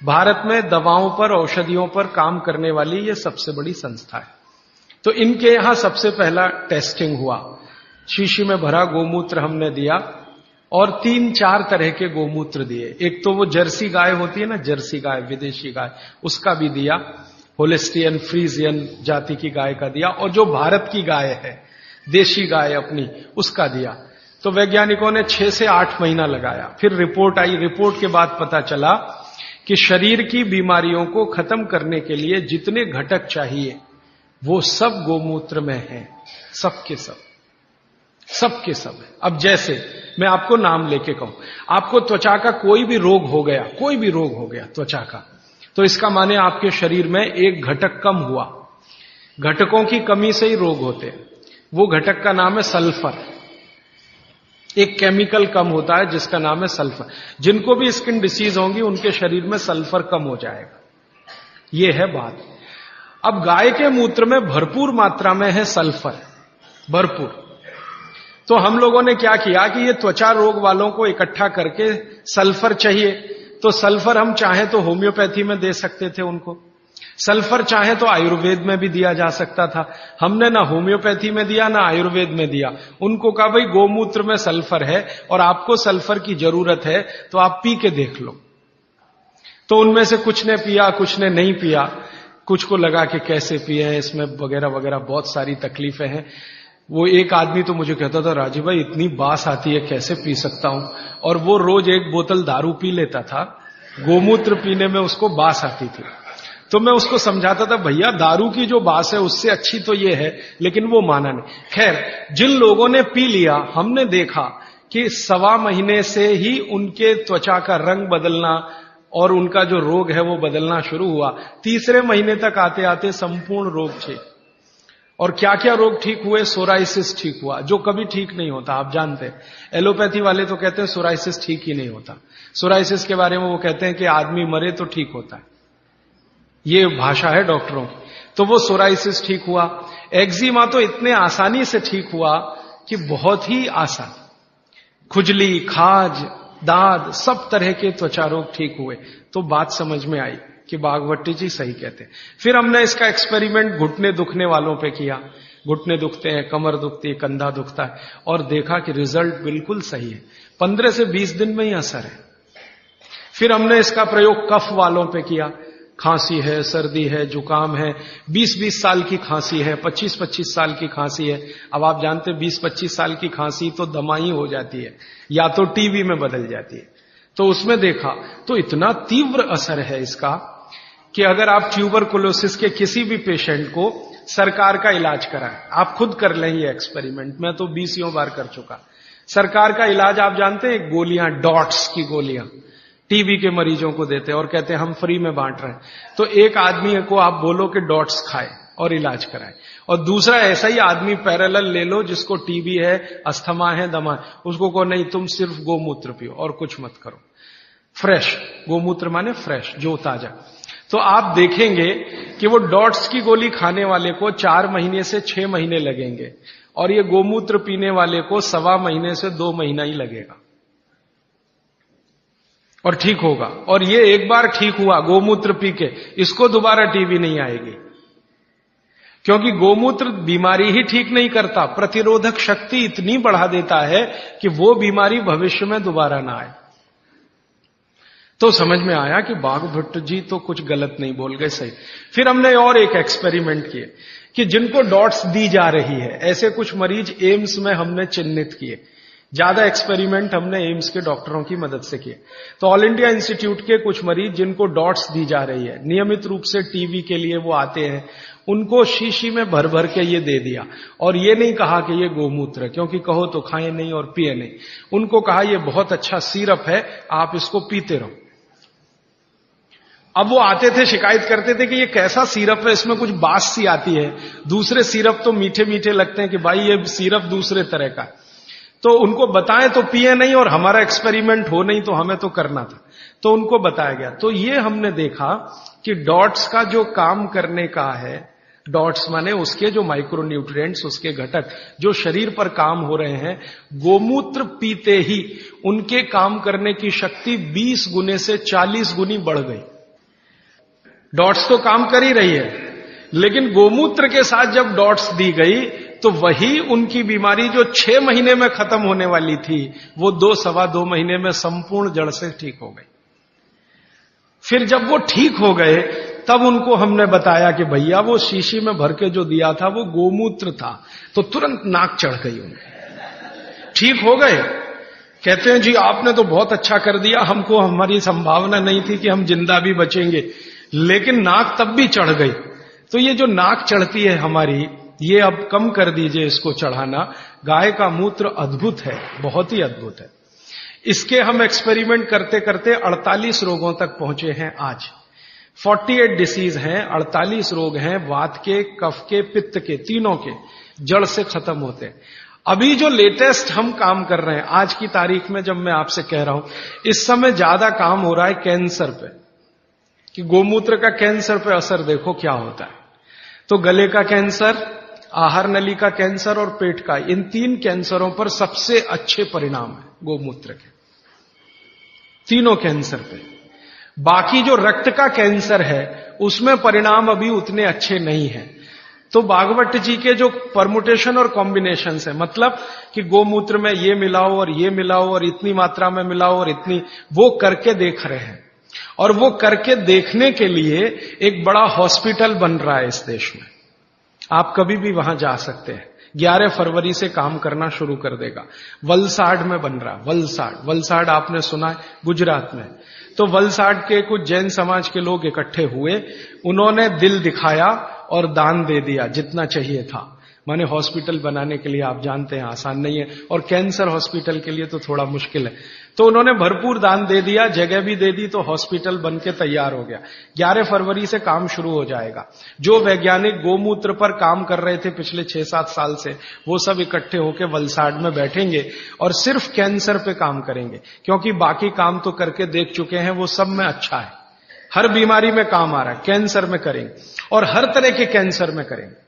Bharat में दवाओं पर, औषधियों पर काम करने वाली ये सबसे बड़ी संस्था है। तो इनके यहां सबसे पहला टेस्टिंग हुआ। शीशी में भरा गोमूत्र हमने दिया और 3-4 तरह के गोमूत्र दिए। एक तो वो जर्सी गाय होती है ना, जर्सी गाय, विदेशी गाय, उसका भी दिया। होलिस्टियन फ्रीजियन जाति की गाय का दिया और जो भारत की गाय है, देशी गाय अपनी, उसका दिया। तो वैज्ञानिकों ने 6 से 8 महीना लगाया। फिर रिपोर्ट आई। रिपोर्ट के बाद पता चला कि शरीर की बीमारियों को खत्म करने के लिए जितने घटक चाहिए वो सब गोमूत्र में हैं, सबके सब है। अब जैसे मैं आपको नाम लेके कहूं, आपको त्वचा का कोई भी रोग हो गया त्वचा का, तो इसका माने आपके शरीर में एक घटक कम हुआ। घटकों की कमी से ही रोग होते हैं। वो घटक का नाम है सल्फर। एक केमिकल कम होता है जिसका नाम है सल्फर। जिनको भी स्किन डिसीज होंगी उनके शरीर में सल्फर कम हो जाएगा। ये है बात। अब गाय के मूत्र में भरपूर मात्रा में है सल्फर, भरपूर। तो हम लोगों ने क्या किया कि ये त्वचा रोग वालों को इकट्ठा करके सल्फर चाहिए, तो सल्फर हम चाहे तो होम्योपैथी में दे सकते थे उनको, सल्फर चाहे तो आयुर्वेद में भी दिया जा सकता था। हमने ना होम्योपैथी में दिया ना आयुर्वेद में दिया। उनको कहा भाई गोमूत्र में सल्फर है और आपको सल्फर की जरूरत है तो आप पी के देख लो। तो उनमें से कुछ ने पिया, कुछ ने नहीं पिया, कुछ को लगा कि कैसे पिए हैं, इसमें वगैरह वगैरह बहुत सारी तकलीफें हैं। वो एक आदमी तो मुझे कहता था, राजीव भाई इतनी बास आती है, कैसे पी सकता हूं। और वो रोज 1 बोतल दारू पी लेता था, गोमूत्र पीने में उसको बास आती थी। तो मैं उसको समझाता था, भैया दारू की जो बास है उससे अच्छी तो ये है, लेकिन वो माना नहीं। खैर, जिन लोगों ने पी लिया, हमने देखा कि 1.25 महीने से ही उनके त्वचा का रंग बदलना और उनका जो रोग है वो बदलना शुरू हुआ। 3रे महीने तक आते आते संपूर्ण रोग ठीक। और क्या क्या रोग ठीक हुए? सोराइसिस ठीक हुआ, जो कभी ठीक नहीं होता, आप जानते हैं। एलोपैथी वाले तो कहते हैं सोराइसिस ठीक ही नहीं होता। सोराइसिस के बारे में वो कहते हैं कि आदमी मरे तो ठीक होता है, ये भाषा है डॉक्टरों की। तो वो सोराइसिस ठीक हुआ। एक्जिमा तो इतने आसानी से ठीक हुआ कि बहुत ही आसान। खुजली, खाज, दाद, सब तरह के त्वचा रोग ठीक हुए। तो बात समझ में आई कि बागवती जी सही कहते हैं। फिर हमने इसका एक्सपेरिमेंट घुटने दुखने वालों पे किया। घुटने दुखते हैं, कमर दुखती है, कंधा दुखता है, और देखा कि रिजल्ट बिल्कुल सही है। 15 से 20 दिन में ही असर है। फिर हमने इसका प्रयोग कफ वालों पे किया। खांसी है, सर्दी है, जुकाम है, 20-20 साल की खांसी है, 25-25 साल की खांसी है। अब आप जानते 20-25 साल की खांसी तो दमाई हो जाती है या तो टीबी में बदल जाती है। तो उसमें देखा तो इतना तीव्र असर है इसका कि अगर आप ट्यूबरकुलोसिस के किसी भी पेशेंट को सरकार का इलाज कराएं, आप खुद कर लें ये एक्सपेरिमेंट, मैं तो 20 बार कर चुका। सरकार का इलाज आप जानते हैं, गोलियां, डॉट्स की गोलियां टीबी के मरीजों को देते हैं और कहते हैं हम फ्री में बांट रहे हैं। तो एक आदमी को आप बोलो कि डॉट्स खाए और इलाज कराए, और दूसरा ऐसा ही आदमी पैरेलल ले लो जिसको टीबी है, अस्थमा है, दमा है, उसको कहो नहीं तुम सिर्फ गोमूत्र पियो और कुछ मत करो। फ्रेश गोमूत्र माने फ्रेश, जो ताजा। तो आप देखेंगे कि वो डॉट्स की गोली खाने वाले को 4 महीने से 6 महीने लगेंगे और ये गोमूत्र पीने वाले को 1.25 महीने से 2 महीना ही लगेगा और ठीक होगा। और ये एक बार ठीक हुआ गोमूत्र पी के, इसको दोबारा टीबी नहीं आएगी, क्योंकि गोमूत्र बीमारी ही ठीक नहीं करता, प्रतिरोधक शक्ति इतनी बढ़ा देता है कि वो बीमारी भविष्य में दोबारा ना आए। तो समझ में आया कि बाघभट्ट जी तो कुछ गलत नहीं बोल गए, सही। फिर हमने और एक एक्सपेरिमेंट किए कि जिनको डॉट्स दी जा रही है, ऐसे कुछ मरीज एम्स में हमने चिन्हित किए। ज्यादा एक्सपेरिमेंट हमने एम्स के डॉक्टरों की मदद से किए। तो ऑल इंडिया इंस्टीट्यूट के कुछ मरीज जिनको डॉट्स दी जा रही है, नियमित रूप से टीबी के लिए वो आते हैं, उनको शीशी में भर भर के ये दे दिया। और ये नहीं कहा कि ये गोमूत्र है, क्योंकि कहो तो खाएं नहीं और पिए नहीं। उनको कहा ये बहुत अच्छा सिरप है, आप इसको पीते रहो। अब वो आते थे, शिकायत करते थे कि ये कैसा सिरप है, इसमें कुछ बास सी आती है, दूसरे सिरप तो मीठे मीठे लगते हैं, कि भाई ये सिरप दूसरे तरह का। तो उनको बताएं तो पिए नहीं, और हमारा एक्सपेरिमेंट हो नहीं तो हमें तो करना था, तो उनको बताया गया। तो ये हमने देखा कि डॉट्स का जो काम करने का है, डॉट्स माने उसके जो माइक्रोन्यूट्रिएंट्स, उसके घटक जो शरीर पर काम हो रहे हैं, गोमूत्र पीते ही उनके काम करने की शक्ति 20 गुने से 40 गुनी बढ़ गई। डॉट्स तो काम कर ही रही है, लेकिन गोमूत्र के साथ जब डॉट्स दी गई तो वही उनकी बीमारी जो 6 महीने में खत्म होने वाली थी, वो 2-2.25 महीने में संपूर्ण जड़ से ठीक हो गई। फिर जब वो ठीक हो गए, तब उनको हमने बताया कि भैया वो शीशी में भर के जो दिया था वो गोमूत्र था। तो तुरंत नाक चढ़ गई उनकी, ठीक हो गए। कहते हैं जी आपने तो बहुत अच्छा कर दिया, हमको हमारी संभावना नहीं थी कि हम जिंदा भी बचेंगे, लेकिन नाक तब भी चढ़ गई। तो ये जो नाक चढ़ती है हमारी, ये अब कम कर दीजिए इसको चढ़ाना। गाय का मूत्र अद्भुत है, बहुत ही अद्भुत है। इसके हम एक्सपेरिमेंट करते करते 48 रोगों तक पहुंचे हैं आज। 48 डिसीज हैं, 48 रोग हैं, वात के, कफ के, पित्त के, तीनों के जड़ से खत्म होते हैं। अभी जो लेटेस्ट हम काम कर रहे हैं, आज की तारीख में जब मैं आपसे कह रहा हूं, इस समय ज्यादा काम हो रहा है कैंसर पे, कि गोमूत्र का कैंसर पे असर देखो क्या होता है। तो गले का कैंसर, आहार नली का कैंसर और पेट का, इन 3 कैंसरों पर सबसे अच्छे परिणाम है गोमूत्र के, तीनों कैंसर पे। बाकी जो रक्त का कैंसर है उसमें परिणाम अभी उतने अच्छे नहीं हैं। तो भागवत जी के जो परमुटेशन और कॉम्बिनेशन है, मतलब कि गोमूत्र में ये मिलाओ और ये मिलाओ और इतनी मात्रा में मिलाओ और इतनी, वो करके देख रहे हैं। और वो करके देखने के लिए एक बड़ा हॉस्पिटल बन रहा है इस देश में, आप कभी भी वहां जा सकते हैं। 11 फरवरी से काम करना शुरू कर देगा। वलसाड में बन रहा, वलसाड आपने सुना है, गुजरात में। तो वलसाड के कुछ जैन समाज के लोग इकट्ठे हुए, उन्होंने दिल दिखाया और दान दे दिया जितना चाहिए था। माने हॉस्पिटल बनाने के लिए आप जानते हैं आसान नहीं है, और कैंसर हॉस्पिटल के लिए तो थोड़ा मुश्किल है। तो उन्होंने भरपूर दान दे दिया, जगह भी दे दी, तो हॉस्पिटल बन के तैयार हो गया। 11 फरवरी से काम शुरू हो जाएगा। जो वैज्ञानिक गोमूत्र पर काम कर रहे थे पिछले 6-7 साल से, वो सब इकट्ठे होकर वलसाड में बैठेंगे और सिर्फ कैंसर पे काम करेंगे, क्योंकि बाकी काम तो करके देख चुके हैं, वो सब में अच्छा है। हर बीमारी में काम आ रहा है, कैंसर में करेंगे, और हर तरह के कैंसर में करेंगे।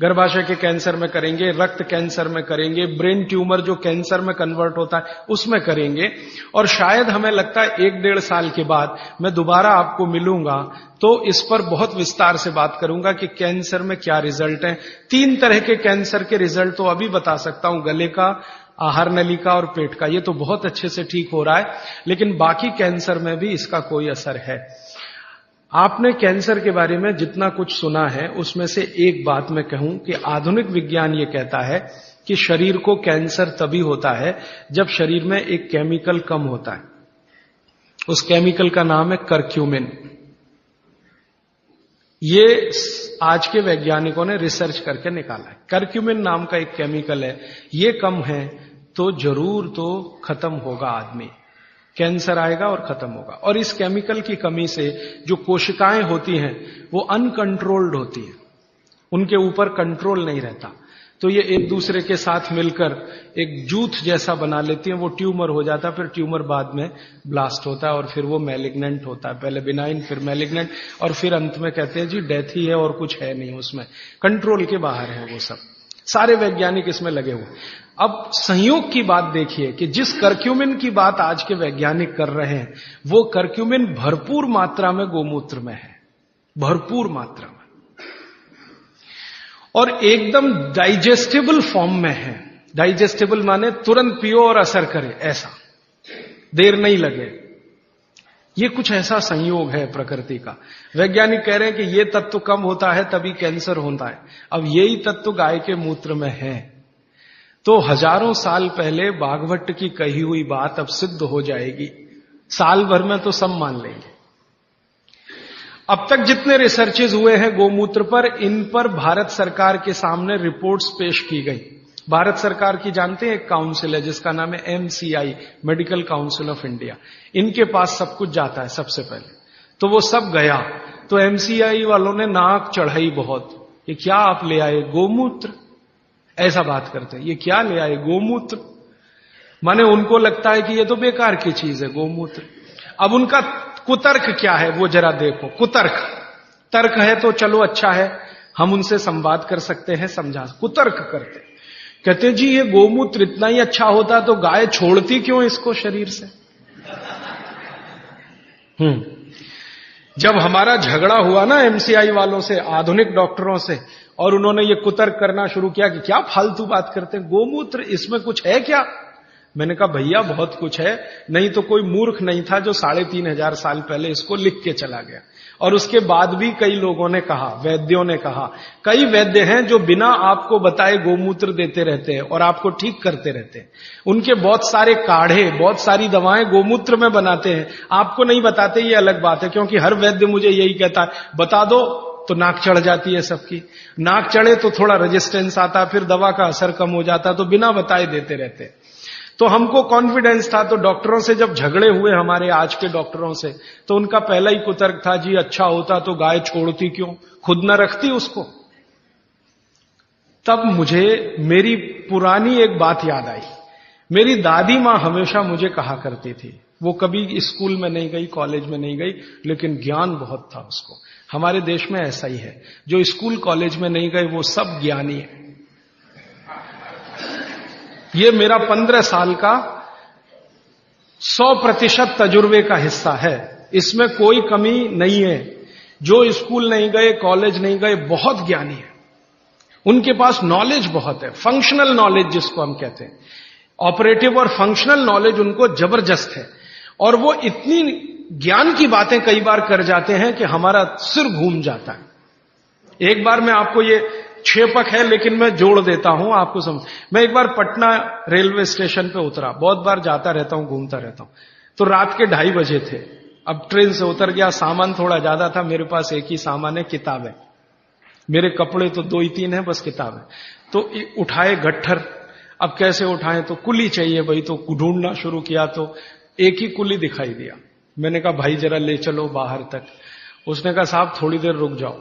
गर्भाशय के कैंसर में करेंगे, रक्त कैंसर में करेंगे, ब्रेन ट्यूमर जो कैंसर में कन्वर्ट होता है उसमें करेंगे। और शायद हमें लगता है 1-1.5 साल के बाद मैं दोबारा आपको मिलूंगा तो इस पर बहुत विस्तार से बात करूंगा कि कैंसर में क्या रिजल्ट है। 3 तरह के कैंसर के रिजल्ट तो अभी बता सकता हूं, गले का, आहार नली का और पेट का। ये तो बहुत अच्छे से ठीक हो रहा है, लेकिन बाकी कैंसर में भी इसका कोई असर है। आपने कैंसर के बारे में जितना कुछ सुना है, उसमें से एक बात मैं कहूं कि आधुनिक विज्ञान ये कहता है कि शरीर को कैंसर तभी होता है जब शरीर में एक केमिकल कम होता है। उस केमिकल का नाम है करक्यूमिन। ये आज के वैज्ञानिकों ने रिसर्च करके निकाला है। करक्यूमिन नाम का एक केमिकल है, ये कम है तो जरूर तो खत्म होगा आदमी, कैंसर आएगा और खत्म होगा। और इस केमिकल की कमी से जो कोशिकाएं होती हैं वो अनकंट्रोल्ड होती हैं, उनके ऊपर कंट्रोल नहीं रहता, तो ये एक दूसरे के साथ मिलकर एक जूथ जैसा बना लेती हैं। वो ट्यूमर हो जाता है, फिर ट्यूमर बाद में ब्लास्ट होता है और फिर वो मैलिग्नेंट होता है, पहले बिनाइन फिर मैलिग्नेंट, और फिर अंत में कहते हैं जी डेथ ही है और कुछ है नहीं, उसमें कंट्रोल के बाहर है वो सब। सारे वैज्ञानिक इसमें लगे हुए। अब संयोग की बात देखिए कि जिस करक्यूमिन की बात आज के वैज्ञानिक कर रहे हैं, वो करक्यूमिन भरपूर मात्रा में गोमूत्र में है, भरपूर मात्रा में, और एकदम डाइजेस्टेबल फॉर्म में है। डाइजेस्टेबल माने तुरंत पियो और असर करे, ऐसा देर नहीं लगे। ये कुछ ऐसा संयोग है प्रकृति का। वैज्ञानिक कह रहे हैं कि ये तत्व कम होता है तभी कैंसर होता है। अब यही तत्व गाय के मूत्र में है। तो हजारों साल पहले भागवत की कही हुई बात अब सिद्ध हो जाएगी, साल भर में तो सब मान लेंगे। अब तक जितने रिसर्चेज हुए हैं गोमूत्र पर, इन पर भारत सरकार के सामने रिपोर्ट्स पेश की गई। भारत सरकार की जानते हैं एक काउंसिल है जिसका नाम है MCI, medical council of India. इनके पास सब कुछ जाता है सबसे पहले। तो वो सब गया तो MCI वालों ने नाक चढ़ाई बहुत, ये क्या आप ले आए गोमूत्र, ऐसा बात करते हैं, ये क्या ले आए गोमूत्र। माने उनको लगता है कि ये तो बेकार की चीज है गोमूत्र। अब उनका कुतर्क क्या है वो जरा देखो। कुतर्क, तर्क है तो चलो अच्छा है, हम उनसे संवाद कर सकते हैं, समझा। कुतर्क करते, कहते जी ये गोमूत्र इतना ही अच्छा होता तो गाय छोड़ती क्यों इसको शरीर से। जब हमारा झगड़ा हुआ ना MCI वालों से, आधुनिक डॉक्टरों से, और उन्होंने ये कुतर्क करना शुरू किया कि क्या फालतू बात करते हैं, गोमूत्र इसमें कुछ है क्या। मैंने कहा भैया बहुत कुछ है, नहीं तो कोई मूर्ख नहीं था जो 3500 साल पहले इसको लिख के चला गया। और उसके बाद भी कई लोगों ने कहा, वैद्यों ने कहा, कई वैद्य हैं जो बिना आपको बताए गोमूत्र देते रहते हैं और आपको ठीक करते रहते हैं। उनके बहुत सारे काढ़े, बहुत सारी दवाएं गोमूत्र में बनाते हैं, आपको नहीं बताते, ये अलग बात है। क्योंकि हर वैद्य मुझे यही कहता है, बता दो तो नाक चढ़ जाती है सबकी, नाक चढ़े तो थोड़ा रेजिस्टेंस आता, फिर दवा का असर कम हो जाता, तो बिना बताए देते रहते हैं। तो हमको कॉन्फिडेंस था, तो डॉक्टरों से जब झगड़े हुए हमारे आज के डॉक्टरों से, तो उनका पहला ही कुतर्क था, जी अच्छा होता तो गाय छोड़ती क्यों, खुद न रखती उसको। तब मुझे मेरी पुरानी एक बात याद आई। मेरी दादी मां हमेशा मुझे कहा करती थी, वो कभी स्कूल में नहीं गई, कॉलेज में नहीं गई, लेकिन ज्ञान बहुत था उसको। हमारे देश में ऐसा ही है, जो स्कूल कॉलेज में नहीं गए वो सब ज्ञानी है। ये मेरा 15 साल का 100% तजुर्बे का हिस्सा है, इसमें कोई कमी नहीं है। जो स्कूल नहीं गए, कॉलेज नहीं गए, बहुत ज्ञानी है, उनके पास नॉलेज बहुत है, फंक्शनल नॉलेज जिसको हम कहते हैं। ऑपरेटिव और फंक्शनल नॉलेज उनको जबरदस्त है, और वो इतनी ज्ञान की बातें कई बार कर जाते हैं कि हमारा सिर घूम जाता है। एक बार मैं आपको ये क्षेपक है लेकिन मैं जोड़ देता हूं आपको समझ। मैं एक बार पटना रेलवे स्टेशन पे उतरा, बहुत बार जाता रहता हूं, घूमता रहता हूं। तो रात के 2:30 बजे थे। अब ट्रेन से उतर गया, सामान थोड़ा ज्यादा था, मेरे पास एक ही सामान है, किताब है। मेरे कपड़े तो 2 ही 3 है, बस किताब है। तो उठाए गट्ठर, अब कैसे उठाएं, तो कुली चाहिए भाई, तो ढूंढना शुरू किया तो एक ही कुली दिखाई दिया। मैंने कहा भाई जरा ले चलो बाहर तक। उसने कहा साहब थोड़ी देर रुक जाओ,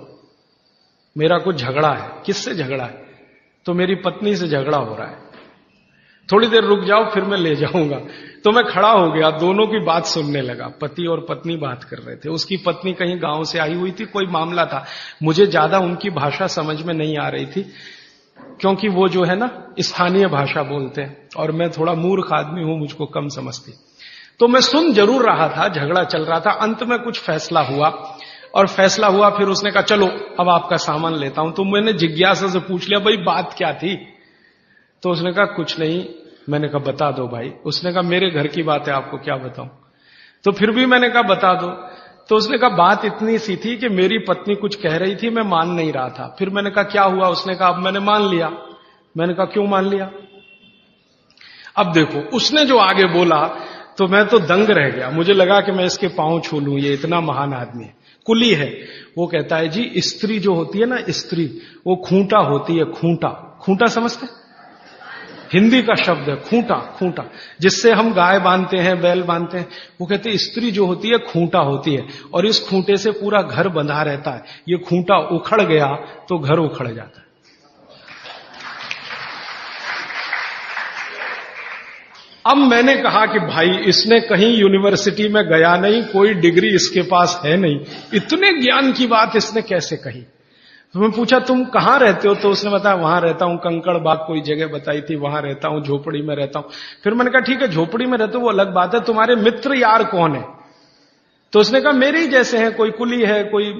मेरा कुछ झगड़ा है। किससे झगड़ा है? तो मेरी पत्नी से झगड़ा हो रहा है, थोड़ी देर रुक जाओ फिर मैं ले जाऊंगा। तो मैं खड़ा हो गया, दोनों की बात सुनने लगा। पति और पत्नी बात कर रहे थे। उसकी पत्नी कहीं गांव से आई हुई थी, कोई मामला था। मुझे ज्यादा उनकी भाषा समझ में नहीं आ रही थी, क्योंकि वो जो है ना स्थानीय भाषा बोलते हैं, और मैं थोड़ा मूर्ख आदमी हूं, मुझको कम समझती। तो मैं सुन जरूर रहा था, झगड़ा चल रहा था। अंत में कुछ फैसला हुआ, और फैसला हुआ फिर उसने कहा चलो अब आपका सामान लेता हूं। तो मैंने जिज्ञासा से पूछ लिया भाई बात क्या थी? तो उसने कहा कुछ नहीं। मैंने कहा बता दो भाई। उसने कहा मेरे घर की बात है, आपको क्या बताऊं। तो फिर भी मैंने कहा बता दो। तो उसने कहा बात इतनी सी थी कि मेरी पत्नी कुछ कह रही थी, मैं मान नहीं रहा था। फिर मैंने कहा क्या हुआ? उसने कहा अब मैंने मान लिया। मैंने कहा क्यों मान लिया? अब देखो उसने जो आगे बोला तो मैं तो दंग रह गया। मुझे लगा कि मैं इसके पांव छू लूं, ये इतना महान आदमी है। कुली है। वो कहता है जी स्त्री जो होती है ना, स्त्री वो खूंटा होती है। खूंटा, खूंटा समझते? हिंदी का शब्द है खूंटा। खूंटा जिससे हम गाय बांधते हैं, बैल बांधते हैं। वो कहते हैं स्त्री जो होती है खूंटा होती है, और इस खूंटे से पूरा घर बंधा रहता है। ये खूंटा उखड़ गया तो घर उखड़ जाता है। अब मैंने कहा कि भाई इसने कहीं यूनिवर्सिटी में गया नहीं, कोई डिग्री इसके पास है नहीं, इतने ज्ञान की बात इसने कैसे कही? तो मैं पूछा तुम कहां रहते हो? तो उसने बताया वहां रहता हूं, कंकड़ बाग कोई जगह बताई थी, वहां रहता हूं, झोपड़ी में रहता हूं। फिर मैंने कहा ठीक है झोपड़ी में रहते हो वो अलग बात है, तुम्हारे मित्र यार कौन है? तो उसने कहा मेरे ही जैसे हैं, कोई कुली है, कोई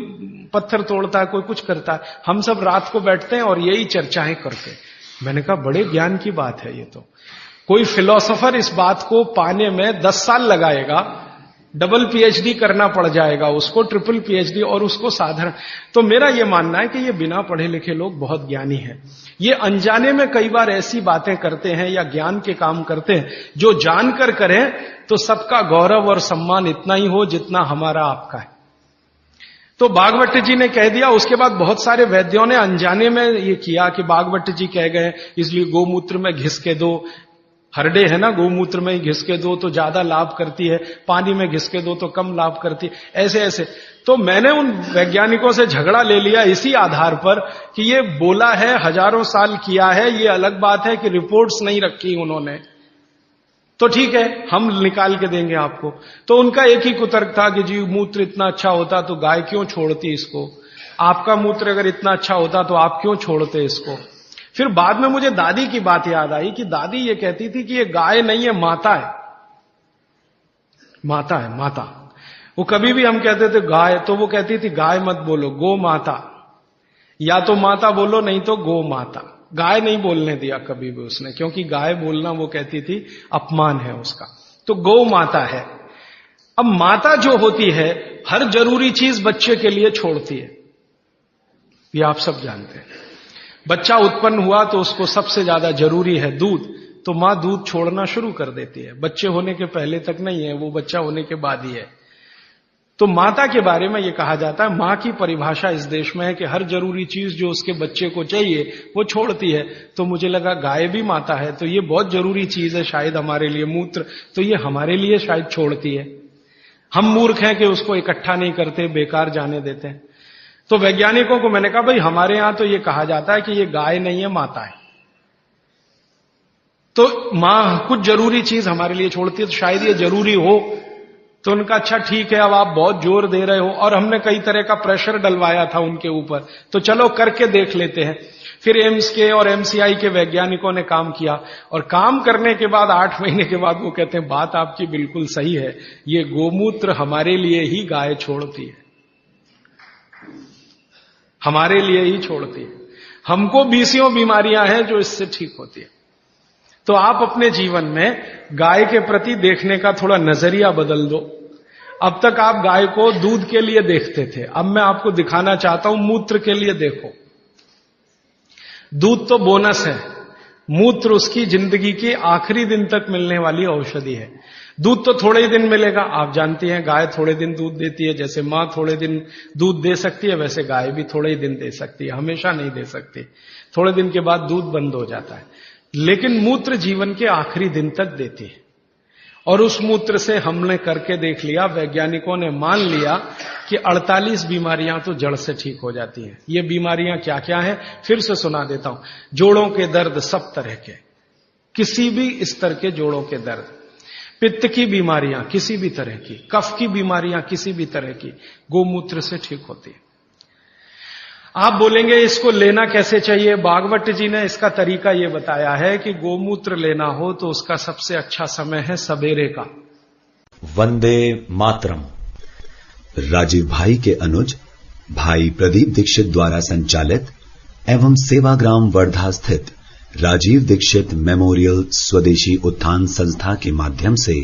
पत्थर तोड़ता है, कोई कुछ करता है। हम सब रात को बैठते हैं और यही चर्चाएं करते हैं। मैंने कहा बड़े ज्ञान की बात है ये तो। कोई फिलोसोफर इस बात को पाने में 10 साल लगाएगा, डबल पीएचडी करना पड़ जाएगा उसको, ट्रिपल पीएचडी, और उसको साधारण। तो मेरा यह मानना है कि ये बिना पढ़े लिखे लोग बहुत ज्ञानी हैं। ये अनजाने में कई बार ऐसी बातें करते हैं या ज्ञान के काम करते हैं जो जानकर करें तो सबका गौरव और सम्मान इतना ही हो जितना हमारा आपका है। तो बागवट जी ने कह दिया। उसके बाद बहुत सारे वैद्यों ने अनजाने में ये किया कि बागवट जी कह गए इसलिए गोमूत्र में घिस के दो, हरडे है ना, गोमूत्र में घिस के दो तो ज्यादा लाभ करती है, पानी में घिस के दो तो कम लाभ करती है, ऐसे ऐसे। तो मैंने उन वैज्ञानिकों से झगड़ा ले लिया इसी आधार पर कि ये बोला है, हजारों साल किया है, ये अलग बात है कि रिपोर्ट्स नहीं रखी उन्होंने, तो ठीक है हम निकाल के देंगे आपको। तो उनका एक ही कुतर्क था कि जी मूत्र इतना अच्छा होता तो गाय क्यों छोड़ती इसको, आपका मूत्र अगर इतना अच्छा होता तो आप क्यों छोड़ते इसको। फिर बाद में मुझे दादी की बात याद आई कि दादी ये कहती थी कि ये गाय नहीं है, माता है, माता है, माता। वो कभी भी हम कहते थे गाय तो वो कहती थी गाय मत बोलो, गो माता, या तो माता बोलो नहीं तो गो माता। गाय नहीं बोलने दिया कभी भी उसने, क्योंकि गाय बोलना वो कहती थी अपमान है उसका, तो गौ माता है। अब माता जो होती है हर जरूरी चीज बच्चे के लिए छोड़ती है, ये आप सब जानते हैं। बच्चा उत्पन्न हुआ तो उसको सबसे ज्यादा जरूरी है दूध, तो मां दूध छोड़ना शुरू कर देती है। बच्चे होने के पहले तक नहीं है, वो बच्चा होने के बाद ही है। तो माता के बारे में यह कहा जाता है, मां की परिभाषा इस देश में है कि हर जरूरी चीज जो उसके बच्चे को चाहिए वो छोड़ती है। तो मुझे लगा गाय भी माता है तो ये बहुत जरूरी चीज है शायद हमारे लिए, मूत्र, तो ये हमारे लिए शायद छोड़ती है। हम मूर्ख हैं कि उसको इकट्ठा नहीं करते, बेकार जाने देते हैं। तो वैज्ञानिकों को मैंने कहा भाई हमारे यहां तो ये कहा जाता है कि ये गाय नहीं है, माता है। तो मां कुछ जरूरी चीज हमारे लिए छोड़ती है तो शायद ये जरूरी हो। तो उनका अच्छा ठीक है, अब आप बहुत जोर दे रहे हो, और हमने कई तरह का प्रेशर डलवाया था उनके ऊपर, तो चलो करके देख लेते हैं। फिर एम्स के और एमसीआई के वैज्ञानिकों ने काम किया, और काम करने के बाद 8 महीने के बाद वो कहते हैं बात आपकी बिल्कुल सही है, ये गोमूत्र हमारे लिए ही गाय छोड़ती है, हमारे लिए ही छोड़ती है। हमको 20 बीमारियां हैं जो इससे ठीक होती है। तो आप अपने जीवन में गाय के प्रति देखने का थोड़ा नजरिया बदल दो। अब तक आप गाय को दूध के लिए देखते थे, अब मैं आपको दिखाना चाहता हूं मूत्र के लिए देखो। दूध तो बोनस है, मूत्र उसकी जिंदगी के आखिरी दिन तक मिलने वाली औषधि है। दूध तो थोड़े ही दिन मिलेगा, आप जानती हैं गाय थोड़े दिन दूध देती है, जैसे मां थोड़े दिन दूध दे सकती है वैसे गाय भी थोड़े ही दिन दे सकती है, हमेशा नहीं दे सकती। थोड़े दिन के बाद दूध बंद हो जाता है, लेकिन मूत्र जीवन के आखिरी दिन तक देती है। और उस मूत्र से हमने करके देख लिया, वैज्ञानिकों ने मान लिया कि 48 बीमारियां तो जड़ से ठीक हो जाती हैं। ये बीमारियां क्या क्या हैं फिर से सुना देता हूं। जोड़ों के दर्द सब तरह के, किसी भी स्तर के जोड़ों के दर्द, पित्त की बीमारियां किसी भी तरह की, कफ की बीमारियां किसी भी तरह की, गोमूत्र से ठीक होती है। आप बोलेंगे इसको लेना कैसे चाहिए? बागवट जी ने इसका तरीका यह बताया है कि गोमूत्र लेना हो तो उसका सबसे अच्छा समय है सवेरे का। वंदे मातरम। राजीव भाई के अनुज भाई प्रदीप दीक्षित द्वारा संचालित एवं सेवाग्राम वर्धा स्थित राजीव दीक्षित मेमोरियल स्वदेशी उत्थान संस्था के माध्यम से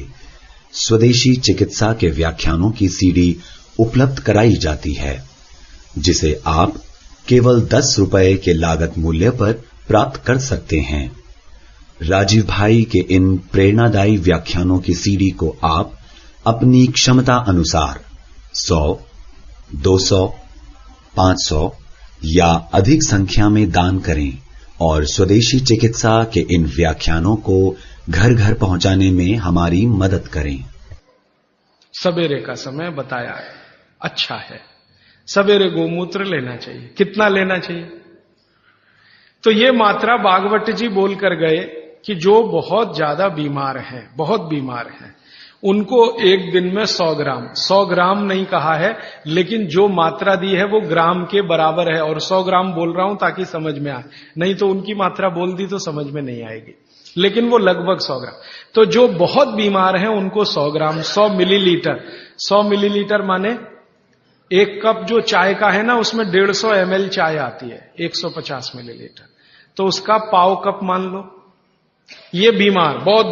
स्वदेशी चिकित्सा के व्याख्यानों की सीडी उपलब्ध कराई जाती है, जिसे आप केवल 10 रुपए के लागत मूल्य पर प्राप्त कर सकते हैं। राजीव भाई के इन प्रेरणादायी व्याख्यानों की सीडी को आप अपनी क्षमता अनुसार 100, 200, 500 या अधिक संख्या में दान करें और स्वदेशी चिकित्सा के इन व्याख्यानों को घर घर पहुंचाने में हमारी मदद करें। सवेरे का समय बताया है, अच्छा है, सवेरे गोमूत्र लेना चाहिए। कितना लेना चाहिए? तो ये मात्रा बागवट जी बोल कर गए कि जो बहुत ज्यादा बीमार हैं, बहुत बीमार हैं, उनको एक दिन में 100 ग्राम नहीं कहा है, लेकिन जो मात्रा दी है वो ग्राम के बराबर है। और 100 ग्राम बोल रहा हूं ताकि समझ में आए, नहीं तो उनकी मात्रा बोल दी तो समझ में नहीं आएगी, लेकिन वो लगभग 100 ग्राम। तो जो बहुत बीमार हैं उनको 100 ग्राम, 100 मिलीलीटर। 100 मिलीलीटर माने एक कप जो चाय का है ना, उसमें 150 ml चाय आती है, 150 मिलीलीटर, तो उसका पाव कप मान लो, ये बीमार, बहुत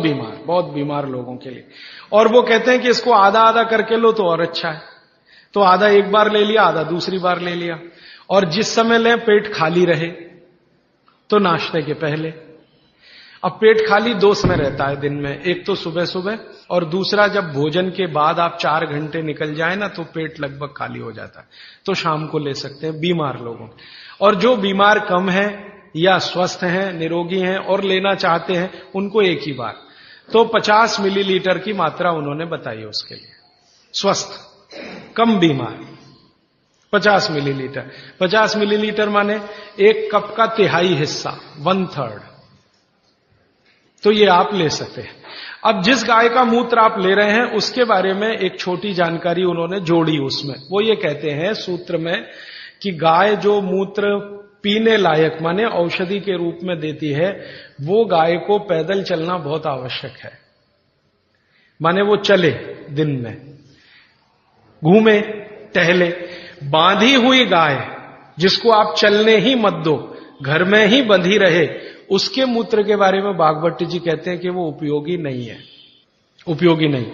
बीमार लोगों के लिए। और वो कहते हैं कि इसको आधा आधा करके लो तो और अच्छा है। तो आधा एक बार ले लिया, आधा दूसरी बार ले लिया। और जिस समय लें पेट खाली रहे, तो नाश्ते के पहले। अब पेट खाली 2 समय रहता है दिन में, एक तो सुबह सुबह और दूसरा जब भोजन के बाद आप 4 घंटे निकल जाए ना तो पेट लगभग खाली हो जाता है, तो शाम को ले सकते हैं बीमार लोगों। और जो बीमार कम है या स्वस्थ हैं, निरोगी हैं और लेना चाहते हैं, उनको एक ही बार। तो 50 मिलीलीटर की मात्रा उन्होंने बताई उसके लिए। स्वस्थ, कम बीमार 50 मिलीलीटर। 50 मिलीलीटर माने 1 कप का तिहाई हिस्सा, 1/3। तो ये आप ले सकते हैं। अब जिस गाय का मूत्र आप ले रहे हैं उसके बारे में एक छोटी जानकारी उन्होंने जोड़ी उसमें। वो ये कहते हैं सूत्र में कि गाय जो मूत्र पीने लायक माने औषधि के रूप में देती है, वो गाय को पैदल चलना बहुत आवश्यक है। माने वो चले, दिन में घूमे टहले। बांधी हुई गाय जिसको आप चलने ही मत दो, घर में ही बंधी रहे, उसके मूत्र के बारे में भागवत जी कहते हैं कि वो उपयोगी नहीं है, उपयोगी नहीं।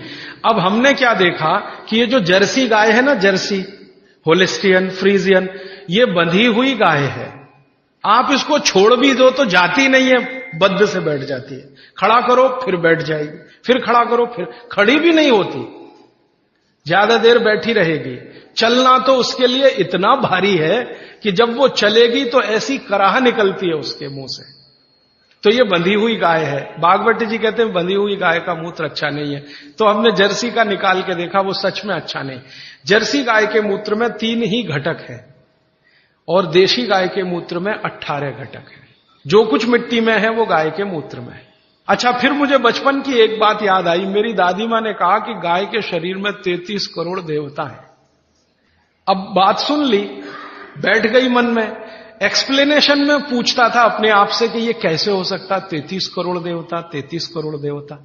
अब हमने क्या देखा कि ये जो जर्सी गाय है ना, जर्सी, होलिस्टियन, फ्रीजियन, ये बंधी हुई गाय है। आप इसको छोड़ भी दो तो जाती नहीं है, बद्ध से बैठ जाती है। खड़ा करो फिर बैठ जाएगी, फिर खड़ा करो फिर, खड़ी भी नहीं होती, ज्यादा देर बैठी रहेगी। चलना तो उसके लिए इतना भारी है कि जब वो चलेगी तो ऐसी कराह निकलती है उसके मुंह से। तो ये बंधी हुई गाय है। भागवत जी कहते हैं बंधी हुई गाय का मूत्र अच्छा नहीं है। तो हमने जर्सी का निकाल के देखा, वो सच में अच्छा नहीं। जर्सी गाय के मूत्र में 3 ही घटक है और देशी गाय के मूत्र में 18 घटक है। जो कुछ मिट्टी में है वो गाय के मूत्र में है। अच्छा, फिर मुझे बचपन की एक बात याद आई। मेरी दादी माँ ने कहा कि गाय के शरीर में 33 करोड़ देवता है। अब बात सुन ली, बैठ गई मन में। एक्सप्लेनेशन में पूछता था अपने आप से कि ये कैसे हो सकता, 33 करोड़ देवता, 33 करोड़ देवता।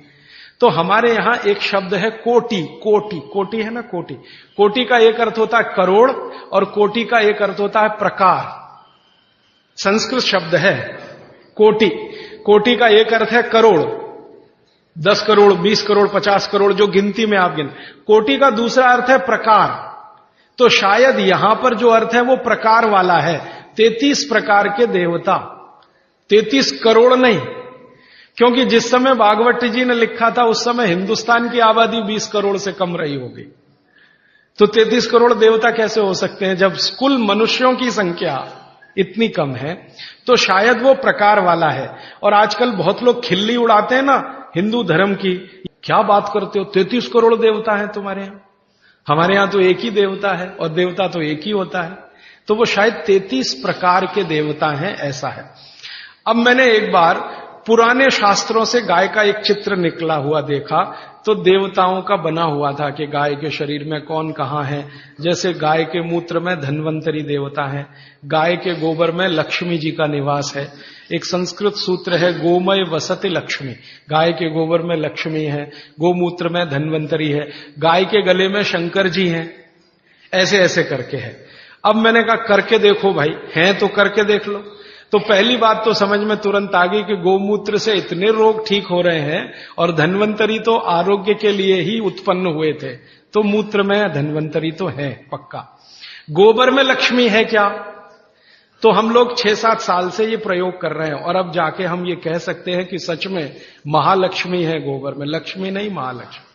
तो हमारे यहां एक शब्द है कोटि। कोटि, कोटि है ना, कोटि। कोटि का एक अर्थ होता है करोड़ और कोटि का एक अर्थ होता है प्रकार। संस्कृत शब्द है कोटि। कोटि का एक अर्थ है करोड़, 10 करोड़, 20 करोड़, 50 करोड़, जो गिनती में आप गिन। कोटि का दूसरा अर्थ है प्रकार। तो शायद यहां पर जो अर्थ है वो प्रकार वाला है। 33 प्रकार के देवता, 33 करोड़ नहीं, क्योंकि जिस समय भागवत जी ने लिखा था उस समय हिंदुस्तान की आबादी 20 करोड़ से कम रही होगी। तो 33 करोड़ देवता कैसे हो सकते हैं जब कुल मनुष्यों की संख्या इतनी कम है। तो शायद वो प्रकार वाला है। और आजकल बहुत लोग खिल्ली उड़ाते हैं ना हिंदू धर्म की, क्या बात करते हो, 33 करोड़ देवता है तुम्हारे यहां, हमारे यहां तो एक ही देवता है और देवता तो एक ही होता है। तो वो शायद 33 प्रकार के देवता हैं, ऐसा है। अब मैंने एक बार पुराने शास्त्रों से गाय का एक चित्र निकला हुआ देखा, तो देवताओं का बना हुआ था कि गाय के शरीर में कौन कहां है। जैसे गाय के मूत्र में धन्वंतरी देवता है, गाय के गोबर में लक्ष्मी जी का निवास है। एक संस्कृत सूत्र है गोमय वसति लक्ष्मी, गाय के गोबर में लक्ष्मी है, गोमूत्र में धन्वंतरी है, गाय के गले में शंकर जी हैं। ऐसे ऐसे करके है। अब मैंने कहा करके देखो भाई, हैं तो करके देख लो। तो पहली बात तो समझ में तुरंत आ गई कि गोमूत्र से इतने रोग ठीक हो रहे हैं और धन्वंतरी तो आरोग्य के लिए ही उत्पन्न हुए थे, तो मूत्र में धन्वंतरी तो है पक्का। गोबर में लक्ष्मी है क्या? तो हम लोग 6-7 साल से ये प्रयोग कर रहे हैं और अब जाके हम ये कह सकते हैं कि सच में महालक्ष्मी है गोबर में, लक्ष्मी नहीं महालक्ष्मी।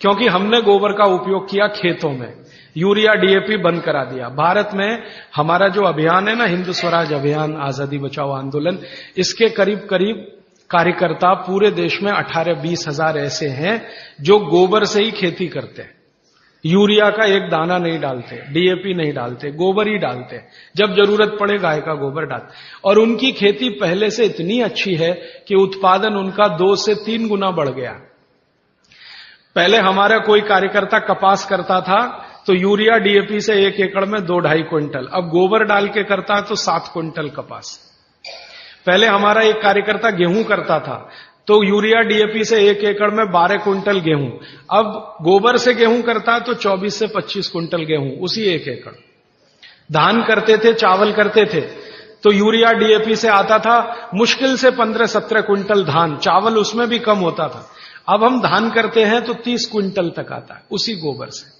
क्योंकि हमने गोबर का उपयोग किया खेतों में, यूरिया डीएपी बंद करा दिया। भारत में हमारा जो अभियान है ना, हिंद स्वराज अभियान, आजादी बचाओ आंदोलन, इसके करीब करीब कार्यकर्ता पूरे देश में 18-20 हजार ऐसे हैं जो गोबर से ही खेती करते हैं। यूरिया का एक दाना नहीं डालते, डीएपी नहीं डालते, गोबर ही डालते। जब जरूरत पड़े गाय का गोबर डालते। और उनकी खेती पहले से इतनी अच्छी है कि उत्पादन उनका 2 से 3 गुना बढ़ गया। पहले हमारा कोई कार्यकर्ता कपास करता था तो यूरिया डीएपी से 1 एकड़ में 2-2.5 क्विंटल, अब गोबर डाल के करता है तो 7 क्विंटल कपास। पहले हमारा एक कार्यकर्ता गेहूं करता था तो यूरिया डीएपी से 1 एकड़ में 12 क्विंटल गेहूं, अब गोबर से गेहूं करता है तो 24 से 25 क्विंटल गेहूं उसी 1 एकड़। धान करते थे, चावल करते थे तो यूरिया डीएपी से आता था मुश्किल से 15-17 क्विंटल धान, चावल उसमें भी कम होता था। अब हम धान करते हैं तो 30 क्विंटल तक आता है उसी गोबर से।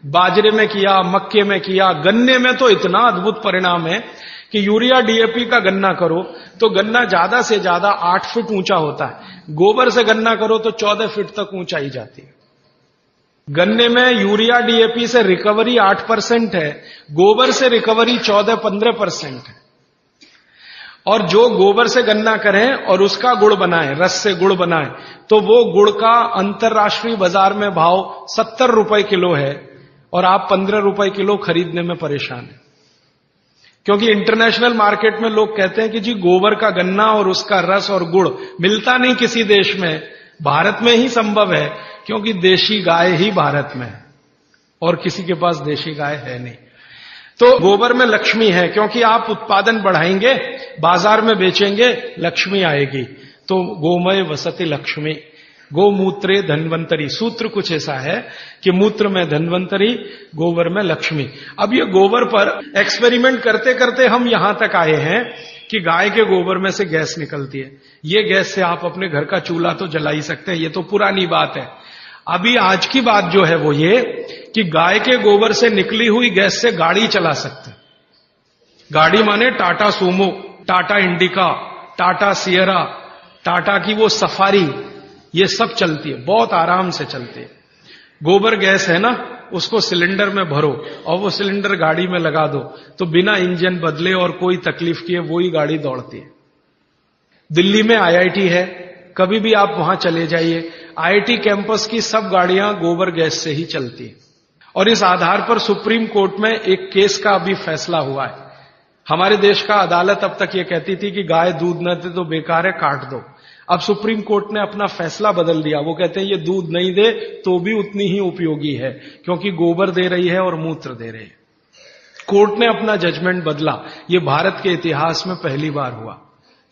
बाजरे में किया, मक्के में किया, गन्ने में तो इतना अद्भुत परिणाम है कि यूरिया डीएपी का गन्ना करो तो गन्ना ज्यादा से ज्यादा 8 फीट ऊंचा होता है, गोबर से गन्ना करो तो 14 फीट तक ऊंचाई जाती है। गन्ने में यूरिया डीएपी से रिकवरी 8% है, गोबर से रिकवरी 14-15% है। और जो गोबर से गन्ना करें और उसका गुड़ बनाएं, रस से गुड़ बनाएं, तो वो गुड़ का अंतरराष्ट्रीय बाजार में भाव 70 रुपए किलो है और आप 15 रुपए किलो खरीदने में परेशान हैं। क्योंकि इंटरनेशनल मार्केट में लोग कहते हैं कि जी गोबर का गन्ना और उसका रस और गुड़ मिलता नहीं किसी देश में, भारत में ही संभव है, क्योंकि देशी गाय ही भारत में है और किसी के पास देशी गाय है नहीं। तो गोबर में लक्ष्मी है, क्योंकि आप उत्पादन बढ़ाएंगे, बाजार में बेचेंगे, लक्ष्मी आएगी। तो गोमय वसति लक्ष्मी, गोमूत्रे धन्वंतरी, सूत्र कुछ ऐसा है कि मूत्र में धन्वंतरी, गोबर में लक्ष्मी। अब ये गोबर पर एक्सपेरिमेंट करते करते हम यहां तक आए हैं कि गाय के गोबर में से गैस निकलती है। ये गैस से आप अपने घर का चूल्हा तो जला ही सकते हैं, ये तो पुरानी बात है। अभी आज की बात जो है वो ये कि गाय के गोबर से निकली हुई गैस से गाड़ी चला सकते हैं। गाड़ी माने Tata Sumo, Tata indica, Tata Sierra, Tata की वो सफारी, ये सब चलती है, बहुत आराम से चलती है। गोबर गैस है ना, उसको सिलेंडर में भरो और वो सिलेंडर गाड़ी में लगा दो तो बिना इंजन बदले और कोई तकलीफ किए वो ही गाड़ी दौड़ती है। दिल्ली में आईआईटी है, कभी भी आप वहां चले जाइए, आईआईटी कैंपस की सब गाड़ियां गोबर गैस से ही चलती है। और इस आधार पर सुप्रीम कोर्ट में एक केस का अभी फैसला हुआ है। हमारे देश का अदालत अब तक ये कहती थी कि गाय दूध न दे तो बेकार है, काट दो। अब सुप्रीम कोर्ट ने अपना फैसला बदल दिया, वो कहते हैं ये दूध नहीं दे तो भी उतनी ही उपयोगी है, क्योंकि गोबर दे रही है और मूत्र दे रही है। कोर्ट ने अपना जजमेंट बदला, ये भारत के इतिहास में पहली बार हुआ।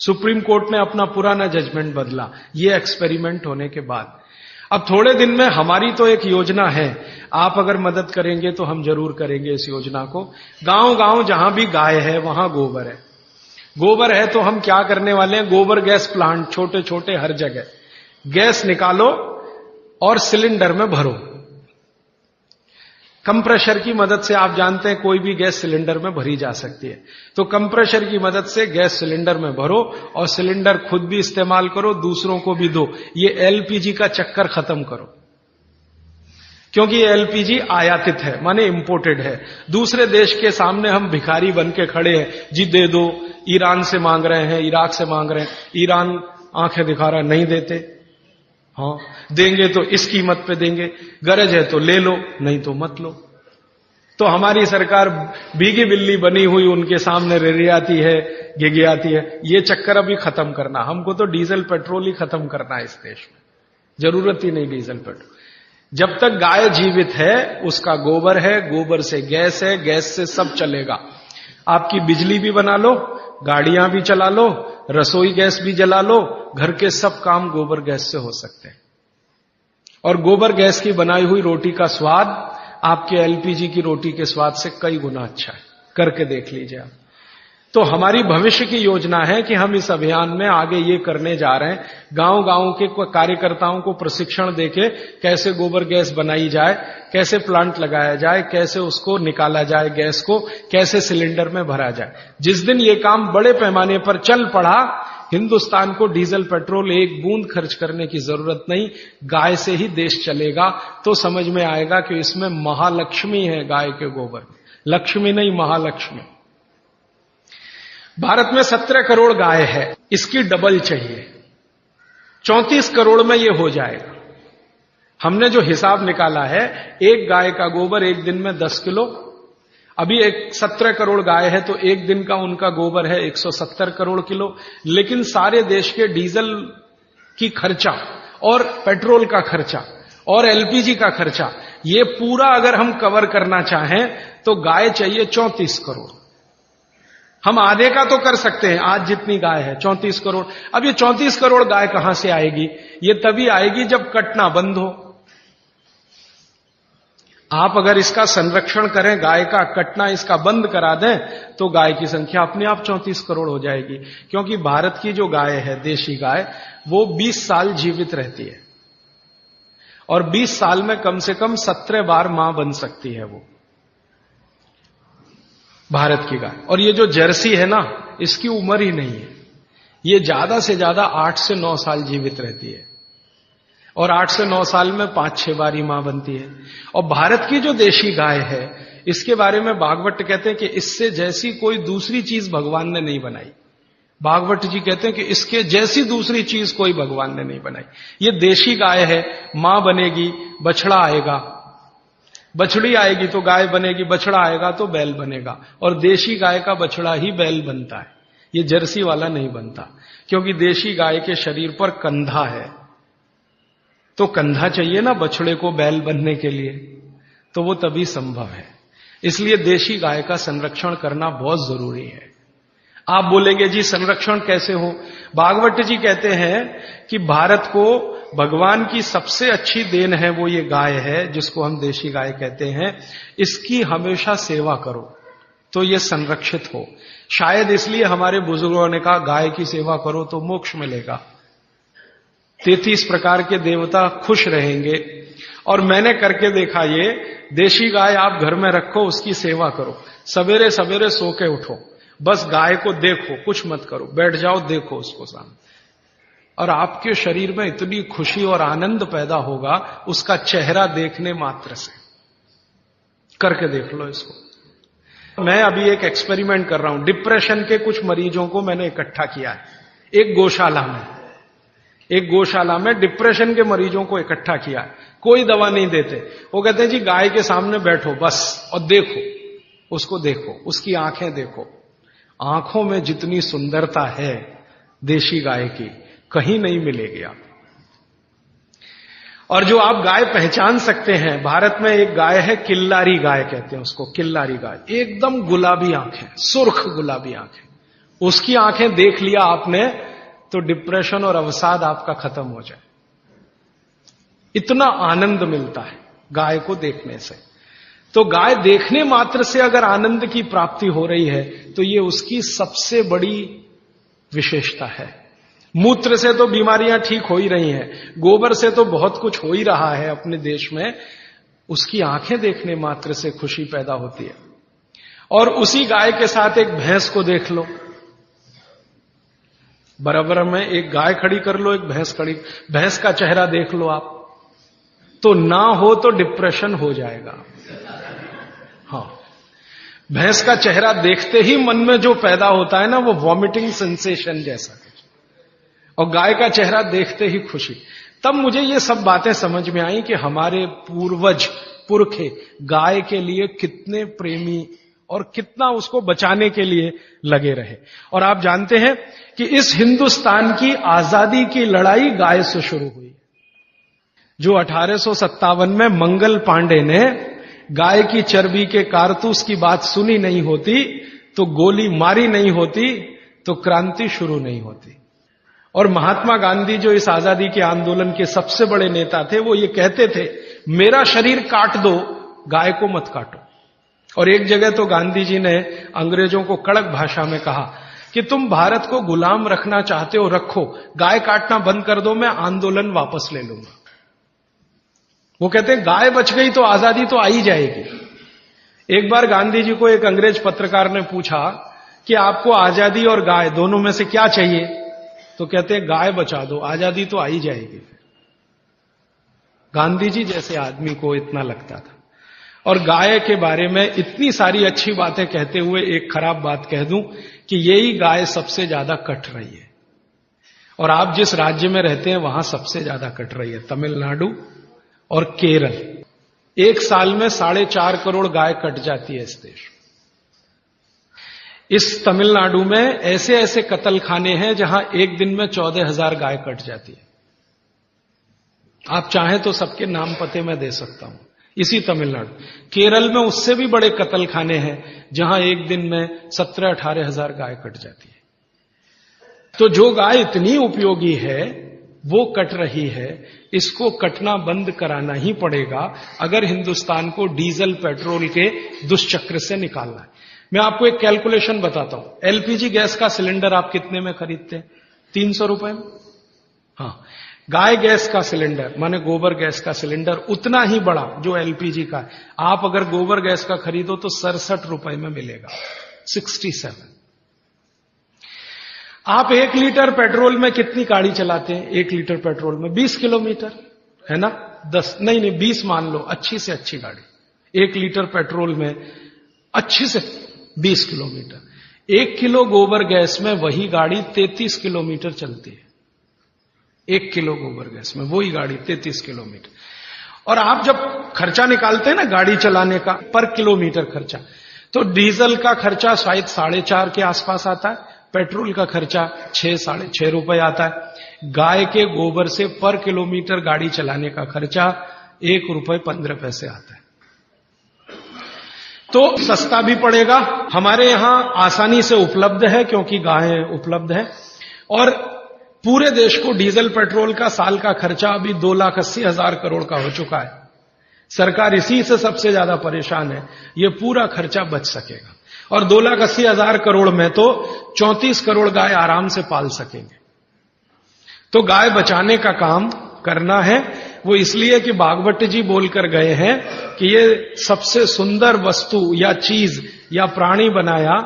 सुप्रीम कोर्ट ने अपना पुराना जजमेंट बदला, ये एक्सपेरिमेंट होने के बाद। अब थोड़े दिन में हमारी तो एक योजना है, आप अगर मदद करेंगे तो हम जरूर करेंगे इस योजना को। गांव गांव जहां भी गाय है वहां गोबर है। गोबर है तो हम क्या करने वाले हैं, गोबर गैस प्लांट छोटे छोटे हर जगह, गैस निकालो और सिलेंडर में भरो। कंप्रेशर की मदद से, आप जानते हैं कोई भी गैस सिलेंडर में भरी जा सकती है, तो कंप्रेशर की मदद से गैस सिलेंडर में भरो और सिलेंडर खुद भी इस्तेमाल करो, दूसरों को भी दो। ये एलपीजी का चक्कर खत्म करो, क्योंकि ये एलपीजी आयातित है, माने इंपोर्टेड है। दूसरे देश के सामने हम भिखारी बन के खड़े हैं, जी दे दो। ईरान से मांग रहे हैं, इराक से मांग रहे हैं, ईरान आंखें दिखा रहा नहीं देते। हाँ देंगे तो इस कीमत पे देंगे, गरज है तो ले लो, नहीं तो मत लो। तो हमारी सरकार भीगी बिल्ली बनी हुई उनके सामने रिरियाती है, गिगियाती है। ये चक्कर अभी खत्म करना, हमको तो डीजल पेट्रोल ही खत्म करना है इस देश में, जरूरत ही नहीं डीजल पेट्रोल। जब तक गाय जीवित है उसका गोबर है, गोबर से गैस है, गैस से सब चलेगा। आपकी बिजली भी बना लो, गाड़ियां भी चला लो, रसोई गैस भी जला लो, घर के सब काम गोबर गैस से हो सकते हैं। और गोबर गैस की बनाई हुई रोटी का स्वाद आपके एलपीजी की रोटी के स्वाद से कई गुना अच्छा है, करके देख लीजिए आप। तो हमारी भविष्य की योजना है कि हम इस अभियान में आगे ये करने जा रहे हैं, गांव गांव के कार्यकर्ताओं को प्रशिक्षण देके कैसे गोबर गैस बनाई जाए, कैसे प्लांट लगाया जाए, कैसे उसको निकाला जाए गैस को, कैसे सिलेंडर में भरा जाए। जिस दिन ये काम बड़े पैमाने पर चल पड़ा, हिंदुस्तान को डीजल पेट्रोल एक बूंद खर्च करने की जरूरत नहीं, गाय से ही देश चलेगा। तो समझ में आएगा कि इसमें महालक्ष्मी है गाय के गोबर, लक्ष्मी नहीं महालक्ष्मी। भारत में 17 करोड़ गाय है, इसकी डबल चाहिए, 34 करोड़ में ये हो जाएगा। हमने जो हिसाब निकाला है, एक गाय का गोबर एक दिन में 10 किलो। अभी 17 करोड़ गाय है तो एक दिन का उनका गोबर है 170 करोड़ किलो। लेकिन सारे देश के डीजल की खर्चा और पेट्रोल का खर्चा और एलपीजी का खर्चा, ये पूरा अगर हम कवर करना चाहें तो गाय चाहिए 34 करोड़। हम आधे का तो कर सकते हैं, आज जितनी गाय है 34 करोड़। अब ये 34 करोड़ गाय कहां से आएगी? ये तभी आएगी जब कटना बंद हो। आप अगर इसका संरक्षण करें, गाय का कटना इसका बंद करा दें, तो गाय की संख्या अपने आप 34 करोड़ हो जाएगी। क्योंकि भारत की जो गाय है, देशी गाय, वो 20 साल जीवित रहती है और 20 साल में कम से कम 17 बार मां बन सकती है वो भारत की गाय। और ये जो जर्सी है ना, इसकी उम्र ही नहीं है, ये ज्यादा से ज्यादा 8 से 9 साल जीवित रहती है और 8 से 9 साल में 5-6 बार ही मां बनती है। और भारत की जो देशी गाय है, इसके बारे में भागवत कहते हैं कि इससे जैसी कोई दूसरी चीज भगवान ने नहीं बनाई। भागवत जी कहते हैं कि इसके जैसी दूसरी चीज कोई भगवान ने नहीं बनाई। ये देशी गाय है, मां बनेगी, बछड़ा आएगा, बछड़ी आएगी तो गाय बनेगी, बछड़ा आएगा तो बैल बनेगा, और देशी गाय का बछड़ा ही बैल बनता है, ये जर्सी वाला नहीं बनता। क्योंकि देशी गाय के शरीर पर कंधा है, तो कंधा चाहिए ना बछड़े को बैल बनने के लिए, तो वो तभी संभव है। इसलिए देशी गाय का संरक्षण करना बहुत जरूरी है। आप बोलेंगे जी संरक्षण कैसे हो? भागवत जी कहते हैं कि भारत को भगवान की सबसे अच्छी देन है वो ये गाय है, जिसको हम देशी गाय कहते हैं। इसकी हमेशा सेवा करो तो ये संरक्षित हो। शायद इसलिए हमारे बुजुर्गों ने कहा गाय की सेवा करो तो मोक्ष मिलेगा, 33 प्रकार के देवता खुश रहेंगे। और मैंने करके देखा, ये देशी गाय आप घर में रखो, उसकी सेवा करो, सवेरे सवेरे सो के उठो, बस गाय को देखो, कुछ मत करो, बैठ जाओ, देखो उसको सामने, और आपके शरीर में इतनी खुशी और आनंद पैदा होगा उसका चेहरा देखने मात्र से। करके देख लो इसको। मैं अभी एक एक्सपेरिमेंट कर रहा हूं, डिप्रेशन के कुछ मरीजों को मैंने इकट्ठा किया है एक गौशाला में डिप्रेशन के मरीजों को इकट्ठा किया है। कोई दवा नहीं देते, वो कहते हैं जी गाय के सामने बैठो बस और देखो, उसको देखो, उसकी आंखें देखो, आंखों में जितनी सुंदरता है देशी गाय की कहीं नहीं मिलेगी आप। और जो आप गाय पहचान सकते हैं, भारत में एक गाय है किल्लारी गाय कहते हैं उसको, किल्लारी गाय, एकदम गुलाबी आंखें, सुर्ख गुलाबी आंखें। उसकी आंखें देख लिया आपने तो डिप्रेशन और अवसाद आपका खत्म हो जाए। इतना आनंद मिलता है गाय को देखने से। तो गाय देखने मात्र से अगर आनंद की प्राप्ति हो रही है तो ये उसकी सबसे बड़ी विशेषता है। मूत्र से तो बीमारियां ठीक हो ही रही हैं, गोबर से तो बहुत कुछ हो ही रहा है अपने देश में, उसकी आंखें देखने मात्र से खुशी पैदा होती है। और उसी गाय के साथ एक भैंस को देख लो, बराबर में एक गाय खड़ी कर लो, एक भैंस खड़ी, भैंस का चेहरा देख लो आप, तो ना हो तो डिप्रेशन हो जाएगा। हाँ, भैंस का चेहरा देखते ही मन में जो पैदा होता है ना, वो वॉमिटिंग सेंसेशन जैसा कुछ, और गाय का चेहरा देखते ही खुशी। तब मुझे ये सब बातें समझ में आई कि हमारे पूर्वज पुरखे गाय के लिए कितने प्रेमी और कितना उसको बचाने के लिए लगे रहे। और आप जानते हैं कि इस हिंदुस्तान की आजादी की लड़ाई गाय से शुरू हुई। जो 1857 में मंगल पांडे ने गाय की चर्बी के कारतूस की बात सुनी नहीं होती, तो गोली मारी नहीं होती, तो क्रांति शुरू नहीं होती। और महात्मा गांधी जो इस आजादी के आंदोलन के सबसे बड़े नेता थे, वो ये कहते थे मेरा शरीर काट दो, गाय को मत काटो। और एक जगह तो गांधी जी ने अंग्रेजों को कड़क भाषा में कहा कि तुम भारत को गुलाम रखना चाहते हो, रखो, गाय काटना बंद कर दो, मैं आंदोलन वापस ले लूंगा। वो कहते हैं गाय बच गई तो आजादी तो आ ही जाएगी। एक बार गांधी जी को एक अंग्रेज पत्रकार ने पूछा कि आपको आजादी और गाय दोनों में से क्या चाहिए, तो कहते हैं गाय बचा दो, आजादी तो आ ही जाएगी। गांधी जी जैसे आदमी को इतना लगता था। और गाय के बारे में इतनी सारी अच्छी बातें कहते हुए एक खराब बात कह दूं कि यही गाय सबसे ज्यादा कट रही है। और आप जिस राज्य में रहते हैं वहां सबसे ज्यादा कट रही है, तमिलनाडु और केरल। एक साल में 4.5 करोड़ गाय कट जाती है इस देश। इस तमिलनाडु में ऐसे ऐसे कत्ल खाने हैं जहां एक दिन में 14,000 गाय कट जाती है। आप चाहें तो सबके नाम पते मैं दे सकता हूं। इसी तमिलनाडु, केरल में उससे भी बड़े कत्ल खाने हैं जहां एक दिन में 17-18 हजार गाय कट जाती है। तो जो गाय इतनी उपयोगी है, वो कट रही है, इसको कटना बंद कराना ही पड़ेगा अगर हिंदुस्तान को डीजल पेट्रोल के दुष्चक्र से निकालना है। मैं आपको एक कैलकुलेशन बताता हूं। एलपीजी गैस का सिलेंडर आप कितने में खरीदते हैं? 300 रुपए में। हाँ, गाय गैस का सिलेंडर माने गोबर गैस का सिलेंडर उतना ही बड़ा जो एलपीजी का है, आप अगर गोबर गैस का खरीदो तो 67 रुपए में मिलेगा, 67। आप 1 लीटर पेट्रोल में कितनी गाड़ी चलाते हैं? 1 लीटर पेट्रोल में 20 किलोमीटर, है ना? 10 नहीं 20 मान लो, अच्छी से अच्छी गाड़ी 1 लीटर पेट्रोल में अच्छी से 20 किलोमीटर। 1 किलो गोबर गैस में वही गाड़ी 33 किलोमीटर चलती है। 1 किलो गोबर गैस में वही गाड़ी 33 किलोमीटर। और आप जब खर्चा निकालते हैं ना गाड़ी चलाने का पर किलोमीटर खर्चा, तो डीजल का खर्चा शायद 4.5 के आसपास आता है, पेट्रोल का खर्चा 6-6.5 रुपए आता है। गाय के गोबर से पर किलोमीटर गाड़ी चलाने का खर्चा 1 रुपए 15 पैसे आता है। तो सस्ता भी पड़ेगा, हमारे यहां आसानी से उपलब्ध है क्योंकि गाय उपलब्ध है। और पूरे देश को डीजल पेट्रोल का साल का खर्चा अभी 2,80,000 करोड़ का हो चुका है। सरकार इसी से सबसे ज्यादा परेशान है, ये पूरा खर्चा बच सकेगा। और 2,80,000 करोड़ में तो 34 करोड़ गाय आराम से पाल सकेंगे। तो गाय बचाने का काम करना है। वो इसलिए कि भागवत जी बोलकर गए हैं कि ये सबसे सुंदर वस्तु या चीज या प्राणी बनाया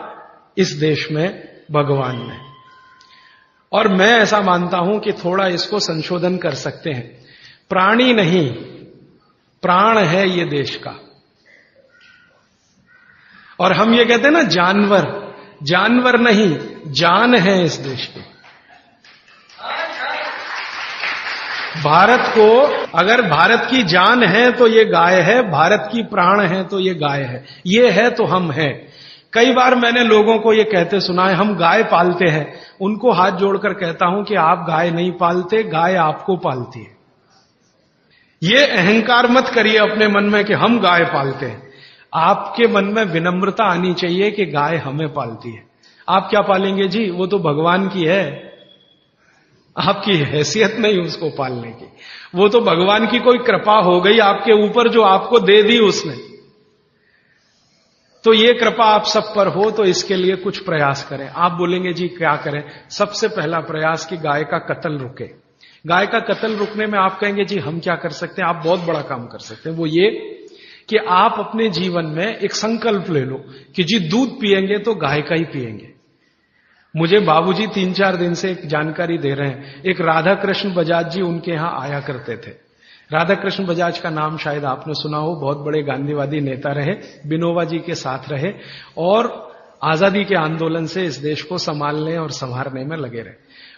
इस देश में भगवान ने। और मैं ऐसा मानता हूं कि थोड़ा इसको संशोधन कर सकते हैं। प्राणी नहीं, प्राण है ये देश का। और हम ये कहते हैं ना जानवर, जानवर नहीं, जान है इस देश की। भारत को अगर भारत की जान है तो ये गाय है, भारत की प्राण है तो ये गाय है, ये है तो हम हैं। कई बार मैंने लोगों को ये कहते सुना है हम गाय पालते हैं, उनको हाथ जोड़कर कहता हूं कि आप गाय नहीं पालते, गाय आपको पालती है। ये अहंकार मत करिए अपने मन में कि हम गाय पालते हैं। आपके मन में विनम्रता आनी चाहिए कि गाय हमें पालती है। आप क्या पालेंगे जी? वो तो भगवान की है, आपकी हैसियत नहीं उसको पालने की। वो तो भगवान की कोई कृपा हो गई आपके ऊपर जो आपको दे दी उसने। तो ये कृपा आप सब पर हो तो इसके लिए कुछ प्रयास करें। आप बोलेंगे जी क्या करें? सबसे पहला प्रयास कि गाय का कत्ल रुके। गाय का कत्ल रुकने में आप कहेंगे जी हम क्या कर सकते हैं? आप बहुत बड़ा काम कर सकते हैं। वो ये कि आप अपने जीवन में एक संकल्प ले लो कि जी दूध पिएंगे तो गाय का ही पिएंगे। मुझे बाबूजी 3-4 दिन से एक जानकारी दे रहे हैं। एक राधा कृष्ण बजाज जी उनके यहां आया करते थे। राधा कृष्ण बजाज का नाम शायद आपने सुना हो, बहुत बड़े गांधीवादी नेता रहे, बिनोबा जी के साथ रहे और आजादी के आंदोलन से इस देश को संभालने और संवारने में लगे रहे।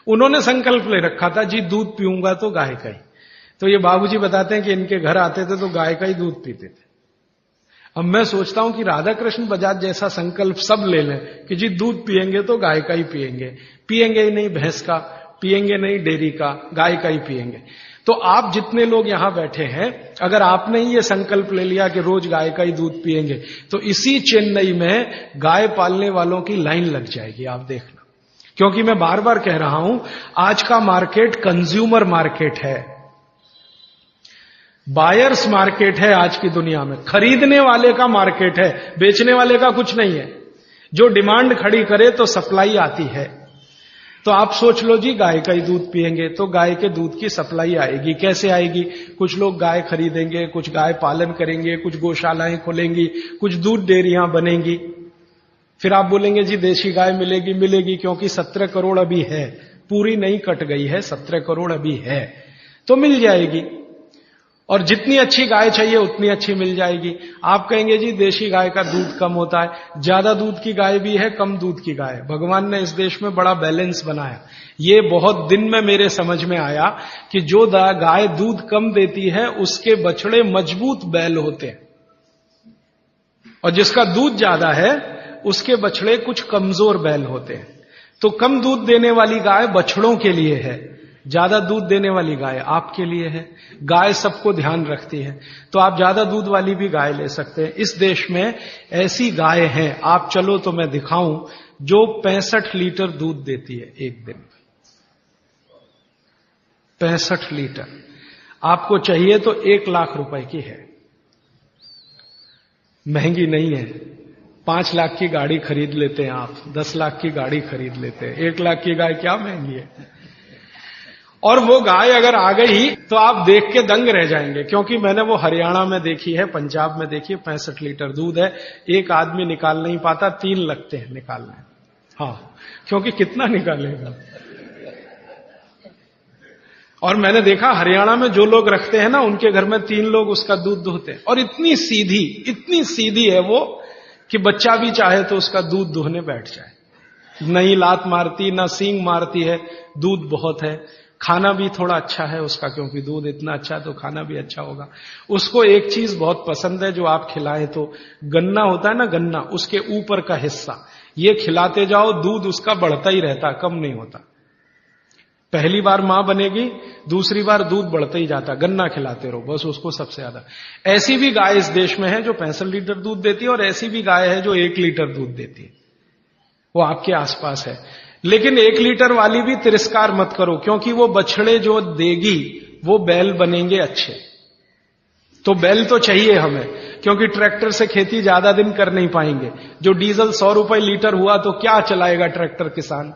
उन्होंने संकल्प ले रखा था जी दूध पीऊंगा तो गाय का ही। तो ये बाबूजी बताते हैं कि इनके घर आते थे तो गाय का ही दूध पीते थे। अब मैं सोचता हूं कि राधा कृष्ण बजाज जैसा संकल्प सब ले लें कि जी दूध पिएंगे तो गाय का ही पिएंगे, पिएंगे ही नहीं भैंस का, पिएंगे नहीं डेयरी का, गाय का ही पिएंगे। तो आप जितने लोग यहां बैठे हैं, अगर आपने ही ये संकल्प ले लिया कि रोज गाय का ही दूध पिएंगे तो इसी चेन्नई में गाय पालने वालों की लाइन लग जाएगी, आप देखना। क्योंकि मैं बार बार कह रहा हूं आज का मार्केट कंज्यूमर मार्केट है, बायर्स मार्केट है आज की दुनिया में, खरीदने वाले का मार्केट है, बेचने वाले का कुछ नहीं है। जो डिमांड खड़ी करे तो सप्लाई आती है। तो आप सोच लो जी गाय का ही दूध पिएंगे तो गाय के दूध की सप्लाई आएगी। कैसे आएगी? कुछ लोग गाय खरीदेंगे, कुछ गाय पालन करेंगे, कुछ गौशालाएं खोलेंगी, कुछ दूध डेयरियां बनेंगी। फिर आप बोलेंगे जी देशी गाय मिलेगी, मिलेगी क्योंकि 17 करोड़ अभी है, पूरी नहीं कट गई है, 17 करोड़ अभी है, तो मिल जाएगी। और जितनी अच्छी गाय चाहिए उतनी अच्छी मिल जाएगी। आप कहेंगे जी देशी गाय का दूध कम होता है, ज्यादा दूध की गाय भी है, कम दूध की गाय है। भगवान ने इस देश में बड़ा बैलेंस बनाया। ये बहुत दिन में मेरे समझ में आया कि जो गाय दूध कम देती है उसके बछड़े मजबूत बैल होते हैं, और जिसका दूध ज्यादा है उसके बछड़े कुछ कमजोर बैल होते हैं। तो कम दूध देने वाली गाय बछड़ों के लिए है, ज्यादा दूध देने वाली गाय आपके लिए है। गाय सबको ध्यान रखती है, तो आप ज्यादा दूध वाली भी गाय ले सकते हैं। इस देश में ऐसी गाय हैं, आप चलो तो मैं दिखाऊं, जो 65 लीटर दूध देती है एक दिन में। 65 लीटर। आपको चाहिए तो 1 लाख रुपए की है, महंगी नहीं है। 5 लाख की गाड़ी खरीद लेते हैं आप, 10 लाख की गाड़ी खरीद लेते हैं, 1 लाख की गाय क्या महंगी है। और वो गाय अगर आ गई तो आप देख के दंग रह जाएंगे, क्योंकि मैंने वो हरियाणा में देखी है, पंजाब में देखी है। 65 लीटर दूध है, एक आदमी निकाल नहीं पाता, 3 लगते हैं निकालने। हाँ, क्योंकि कितना निकालेगा। और मैंने देखा हरियाणा में जो लोग रखते हैं ना, उनके घर में 3 लोग उसका दूध दुहते हैं। और इतनी सीधी है वो कि बच्चा भी चाहे तो उसका दूध दुहने बैठ जाए। नहीं लात मारती, ना सींग मारती है, दूध बहुत है। खाना भी थोड़ा अच्छा है उसका, क्योंकि दूध इतना अच्छा है तो खाना भी अच्छा होगा। उसको एक चीज बहुत पसंद है जो आप खिलाएं तो, गन्ना होता है ना, गन्ना, उसके ऊपर का हिस्सा ये खिलाते जाओ, दूध उसका बढ़ता ही रहता, कम नहीं होता। पहली बार मां बनेगी, दूसरी बार दूध बढ़ता ही जाता, गन्ना खिलाते रहो बस उसको सबसे ज्यादा। ऐसी भी गाय इस देश में है जो 65 लीटर दूध देती है, और ऐसी भी गाय है जो 1 लीटर दूध देती है, वो आपके आसपास है। लेकिन 1 लीटर वाली भी तिरस्कार मत करो, क्योंकि वो बछड़े जो देगी वो बैल बनेंगे अच्छे। तो बैल तो चाहिए हमें, क्योंकि ट्रैक्टर से खेती ज्यादा दिन कर नहीं पाएंगे। जो डीजल 100 रुपए लीटर हुआ तो क्या चलाएगा ट्रैक्टर किसान,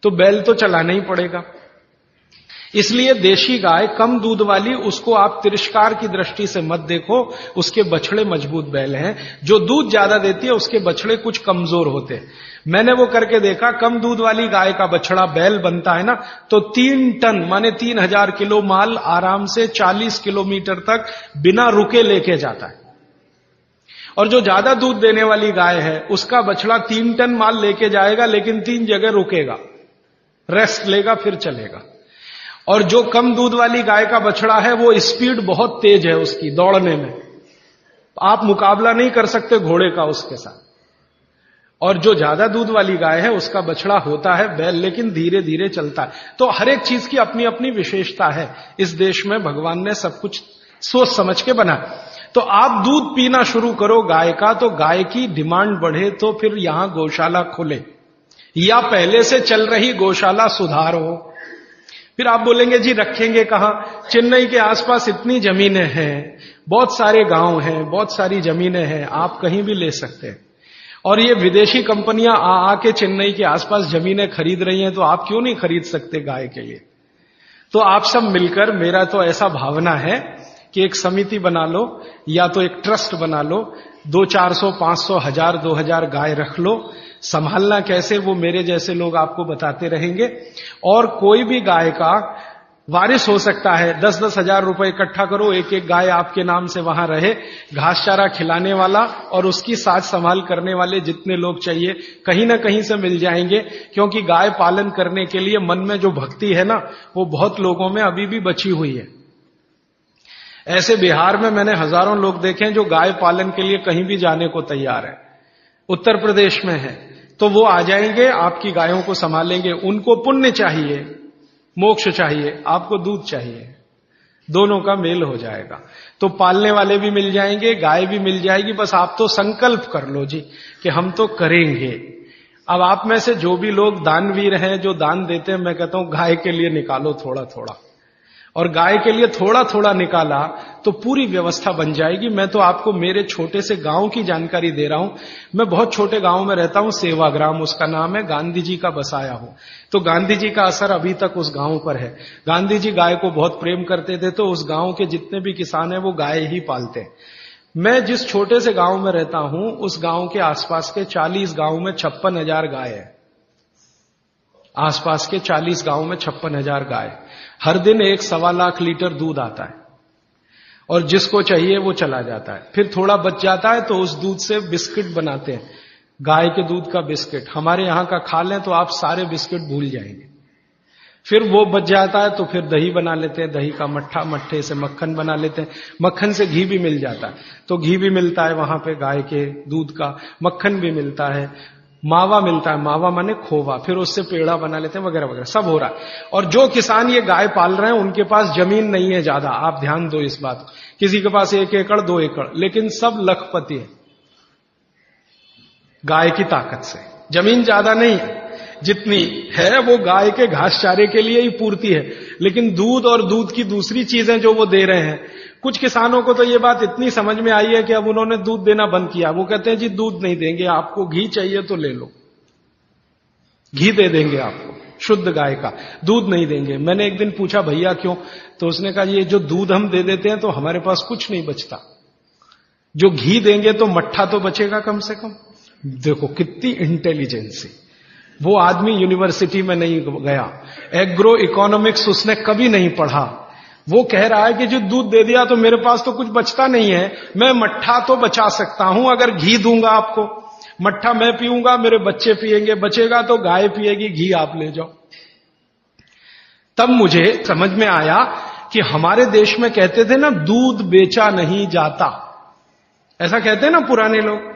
तो बैल तो चलाना ही पड़ेगा। इसलिए देशी गाय कम दूध वाली, उसको आप तिरस्कार की दृष्टि से मत देखो, उसके बछड़े मजबूत बैल हैं। जो दूध ज्यादा देती है उसके बछड़े कुछ कमजोर होते हैं। मैंने वो करके देखा, कम दूध वाली गाय का बछड़ा बैल बनता है ना, तो 3 टन माने 3000 किलो माल आराम से 40 किलोमीटर तक बिना रुके लेके जाता है। और जो ज्यादा दूध देने वाली गाय है उसका बछड़ा 3 टन माल लेके जाएगा, लेकिन 3 जगह रुकेगा, रेस्ट लेगा, फिर चलेगा। और जो कम दूध वाली गाय का बछड़ा है वो स्पीड बहुत तेज है उसकी दौड़ने में, आप मुकाबला नहीं कर सकते घोड़े का उसके साथ। और जो ज्यादा दूध वाली गाय है उसका बछड़ा होता है बैल, लेकिन धीरे धीरे चलता है। तो हर एक चीज की अपनी अपनी विशेषता है। इस देश में भगवान ने सब कुछ सोच समझ के बना। तो आप दूध पीना शुरू करो गाय का, तो गाय की डिमांड बढ़े तो फिर यहां गौशाला खोले, या पहले से चल रही गौशाला सुधारो। फिर आप बोलेंगे जी रखेंगे कहां, चेन्नई के आसपास इतनी जमीनें हैं, बहुत सारे गांव हैं, बहुत सारी जमीनें हैं, आप कहीं भी ले सकते हैं। और ये विदेशी कंपनियां आके चेन्नई के आसपास जमीनें खरीद रही हैं, तो आप क्यों नहीं खरीद सकते गाय के लिए। तो आप सब मिलकर, मेरा तो ऐसा भावना है कि एक समिति बना लो, या तो एक ट्रस्ट बना लो, 200, 400, 500, 1000, 2000 गाय रख लो। संभालना कैसे वो मेरे जैसे लोग आपको बताते रहेंगे। और कोई भी गाय का वारिस हो सकता है, 10-10 हजार रुपए इकट्ठा करो, एक एक गाय आपके नाम से वहां रहे, घास चारा खिलाने वाला और उसकी साज संभाल करने वाले जितने लोग चाहिए कहीं ना कहीं से मिल जाएंगे। क्योंकि गाय पालन करने के लिए मन में जो भक्ति है ना, वो बहुत लोगों में अभी भी बची हुई है। ऐसे बिहार में मैंने हजारों लोग देखे हैं जो गाय पालन के लिए कहीं भी जाने को तैयार है। उत्तर प्रदेश में है तो वो आ जाएंगे, आपकी गायों को संभालेंगे। उनको पुण्य चाहिए, मोक्ष चाहिए, आपको दूध चाहिए, दोनों का मेल हो जाएगा। तो पालने वाले भी मिल जाएंगे, गाय भी मिल जाएगी। बस आप तो संकल्प कर लो जी कि हम तो करेंगे। अब आप में से जो भी लोग दानवीर हैं, जो दान देते हैं, मैं कहता हूं गाय के लिए निकालो थोड़ा थोड़ा, और गाय के लिए थोड़ा थोड़ा निकाला तो पूरी व्यवस्था बन जाएगी। मैं तो आपको मेरे छोटे से गांव की जानकारी दे रहा हूं। मैं बहुत छोटे गांव में रहता हूं, सेवाग्राम उसका नाम है, गांधी जी का बसाया हूं। तो गांधी जी का असर अभी तक उस गांव पर है। गांधी जी गाय को बहुत प्रेम करते थे, तो उस गांव के जितने भी किसान हैं वो गाय ही पालते हैं। मैं जिस छोटे से गांव में रहता हूं, उस गांव के आसपास के 40 गांव में 56,000 गाय है। आसपास के 40 गांव में 56,000 गाय। हर दिन 1.25 लाख लीटर दूध आता है, और जिसको चाहिए वो चला जाता है। फिर थोड़ा बच जाता है तो उस दूध से बिस्किट बनाते हैं, गाय के दूध का बिस्किट। हमारे यहां का खा लें तो आप सारे बिस्किट भूल जाएंगे। फिर वो बच जाता है तो फिर दही बना लेते हैं, दही का मट्ठा, मट्ठे से मक्खन बना लेते हैं, मक्खन से घी भी मिल जाता है। तो घी भी मिलता है वहां पे गाय के दूध का, मक्खन भी मिलता है, मावा मिलता है, मावा माने खोवा, फिर उससे पेड़ा बना लेते हैं, वगैरह वगैरह सब हो रहा है। और जो किसान ये गाय पाल रहे हैं उनके पास जमीन नहीं है ज्यादा, आप ध्यान दो इस बात को। किसी के पास 1 एकड़ 2 एकड़, लेकिन सब लखपति है गाय की ताकत से। जमीन ज्यादा नहीं है, जितनी है वो गाय के घास चारे के लिए ही पूर्ति है, लेकिन दूध और दूध की दूसरी चीजें जो वो दे रहे हैं, कुछ किसानों को तो ये बात इतनी समझ में आई है कि अब उन्होंने दूध देना बंद किया। वो कहते हैं जी दूध नहीं देंगे, आपको घी चाहिए तो ले लो, घी दे देंगे आपको शुद्ध गाय का, दूध नहीं देंगे। मैंने एक दिन पूछा भैया क्यों, तो उसने कहा ये जो दूध हम दे देते हैं तो हमारे पास कुछ नहीं बचता, जो घी देंगे तो मट्ठा तो बचेगा कम से कम। देखो कितनी इंटेलिजेंसी। वो आदमी यूनिवर्सिटी में नहीं गया, एग्रो इकोनॉमिक्स उसने कभी नहीं पढ़ा, वो कह रहा है कि जो दूध दे दिया तो मेरे पास तो कुछ बचता नहीं है, मैं मट्ठा तो बचा सकता हूं अगर घी दूंगा आपको, मट्ठा मैं पीऊंगा, मेरे बच्चे पिएंगे, बचेगा तो गाय पिएगी, घी आप ले जाओ। तब मुझे समझ में आया कि हमारे देश में कहते थे ना दूध बेचा नहीं जाता, ऐसा कहते हैं ना पुराने लोग,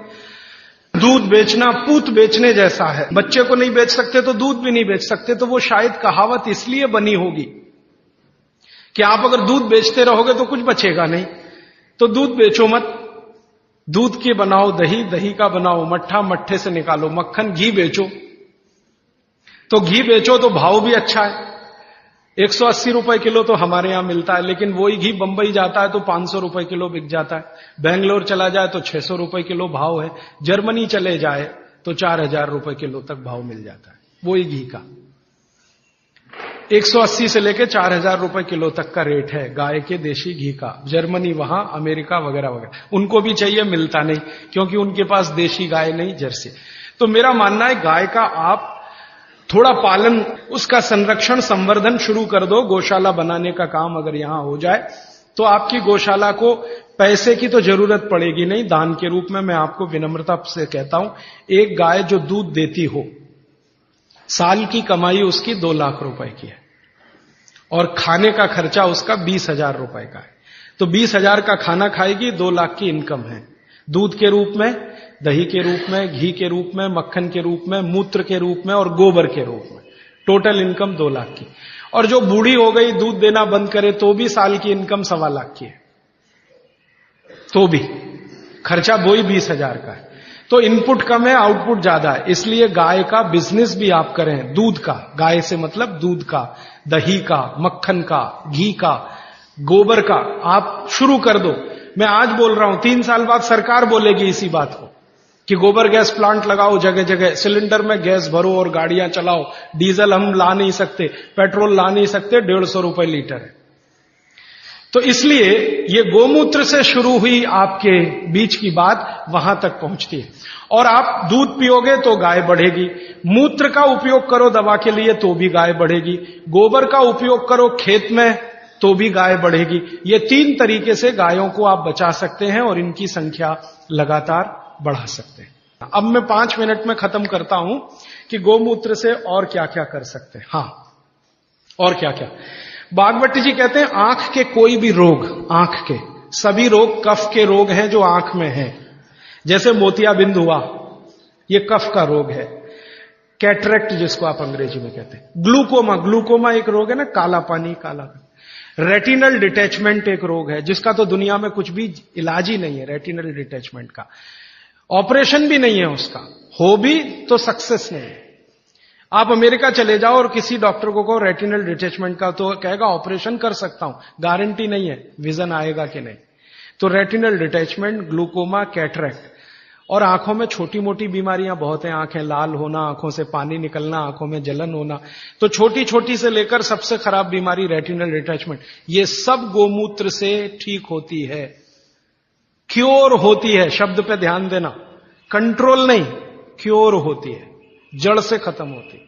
दूध बेचना पूत बेचने जैसा है, बच्चे को नहीं बेच सकते तो दूध भी नहीं बेच सकते। तो वो शायद कहावत इसलिए बनी होगी कि आप अगर दूध बेचते रहोगे तो कुछ बचेगा नहीं, तो दूध बेचो मत, दूध के बनाओ दही, दही का बनाओ मट्ठा, मट्ठे से निकालो मक्खन, घी बेचो। तो घी बेचो तो भाव भी अच्छा है, 180 रुपए किलो तो हमारे यहां मिलता है, लेकिन वही घी बंबई जाता है तो 500 रुपए किलो बिक जाता है, बेंगलोर चला जाए तो 600 रुपए किलो भाव है, जर्मनी चले जाए तो 4000 रुपए किलो तक भाव मिल जाता है वही घी का। 180 से लेकर 4000 रुपए किलो तक का रेट है गाय के देशी घी का, जर्मनी वहां, अमेरिका वगैरह वगैरह। उनको भी चाहिए, मिलता नहीं, क्योंकि उनके पास देशी गाय नहीं, जर्सी। तो मेरा मानना है गाय का आप थोड़ा पालन, उसका संरक्षण, संवर्धन शुरू कर दो। गौशाला बनाने का काम अगर यहां हो जाए तो आपकी गौशाला को पैसे की तो जरूरत पड़ेगी नहीं, दान के रूप में मैं आपको विनम्रता से कहता हूं, एक गाय जो दूध देती हो, साल की कमाई उसकी 2 लाख रुपए की है और खाने का खर्चा उसका 20,000 रुपए का है। तो 20,000 का खाना खाएगी, 2 लाख की इनकम है, दूध के रूप में, दही के रूप में, घी के रूप में, मक्खन के रूप में, मूत्र के रूप में और गोबर के रूप में, टोटल इनकम 2 लाख की। और जो बूढ़ी हो गई, दूध देना बंद करे तो भी साल की इनकम 1.25 लाख की है, तो भी खर्चा वही 20,000 का है। तो इनपुट कम है, आउटपुट ज्यादा है, इसलिए गाय का बिजनेस भी आप करें, दूध का, गाय से मतलब दूध का, दही का, मक्खन का, घी का, गोबर का आप शुरू कर दो। मैं आज बोल रहा हूं, 3 साल बाद सरकार बोलेगी इसी बात को कि गोबर गैस प्लांट लगाओ जगह जगह, सिलेंडर में गैस भरो और गाड़ियां चलाओ, डीजल हम ला नहीं सकते, पेट्रोल ला नहीं सकते, 150 रुपए लीटर है। तो इसलिए ये गोमूत्र से शुरू हुई आपके बीच की बात वहां तक पहुंचती है। और आप दूध पियोगे तो गाय बढ़ेगी, मूत्र का उपयोग करो दवा के लिए तो भी गाय बढ़ेगी, गोबर का उपयोग करो खेत में तो भी गाय बढ़ेगी। ये 3 तरीके से गायों को आप बचा सकते हैं और इनकी संख्या लगातार बढ़ा सकते हैं। अब मैं 5 मिनट में खत्म करता हूं कि गोमूत्र से और क्या क्या कर सकते हैं। हाँ, और क्या क्या। बागवती जी कहते हैं आंख के कोई भी रोग, आंख के सभी रोग कफ के रोग हैं जो आंख में हैं। जैसे मोतियाबिंद हुआ, ये कफ का रोग है। कैटरेक्ट जिसको आप अंग्रेजी में कहते हैं, ग्लूकोमा, ग्लूकोमा एक रोग है ना, काला पानी, काला। रेटिनल डिटैचमेंट एक रोग है जिसका तो दुनिया में कुछ भी इलाज ही नहीं है, रेटिनल डिटैचमेंट का ऑपरेशन भी नहीं है, उसका हो भी तो सक्सेस नहीं है। आप अमेरिका चले जाओ और किसी डॉक्टर को कहो रेटिनल डिटैचमेंट का, तो कहेगा ऑपरेशन कर सकता हूं, गारंटी नहीं है विजन आएगा कि नहीं। तो रेटिनल डिटैचमेंट, ग्लूकोमा, कैटरेक्ट। और आंखों में छोटी मोटी बीमारियां बहुत हैं, आंखें लाल होना, आंखों से पानी निकलना, आंखों में जलन होना। तो छोटी छोटी से लेकर सबसे खराब बीमारी रेटिनल डिटैचमेंट, ये सब गोमूत्र से ठीक होती है, क्योर होती है। शब्द पे ध्यान देना, कंट्रोल नहीं, क्योर होती है, जड़ से खत्म होती है।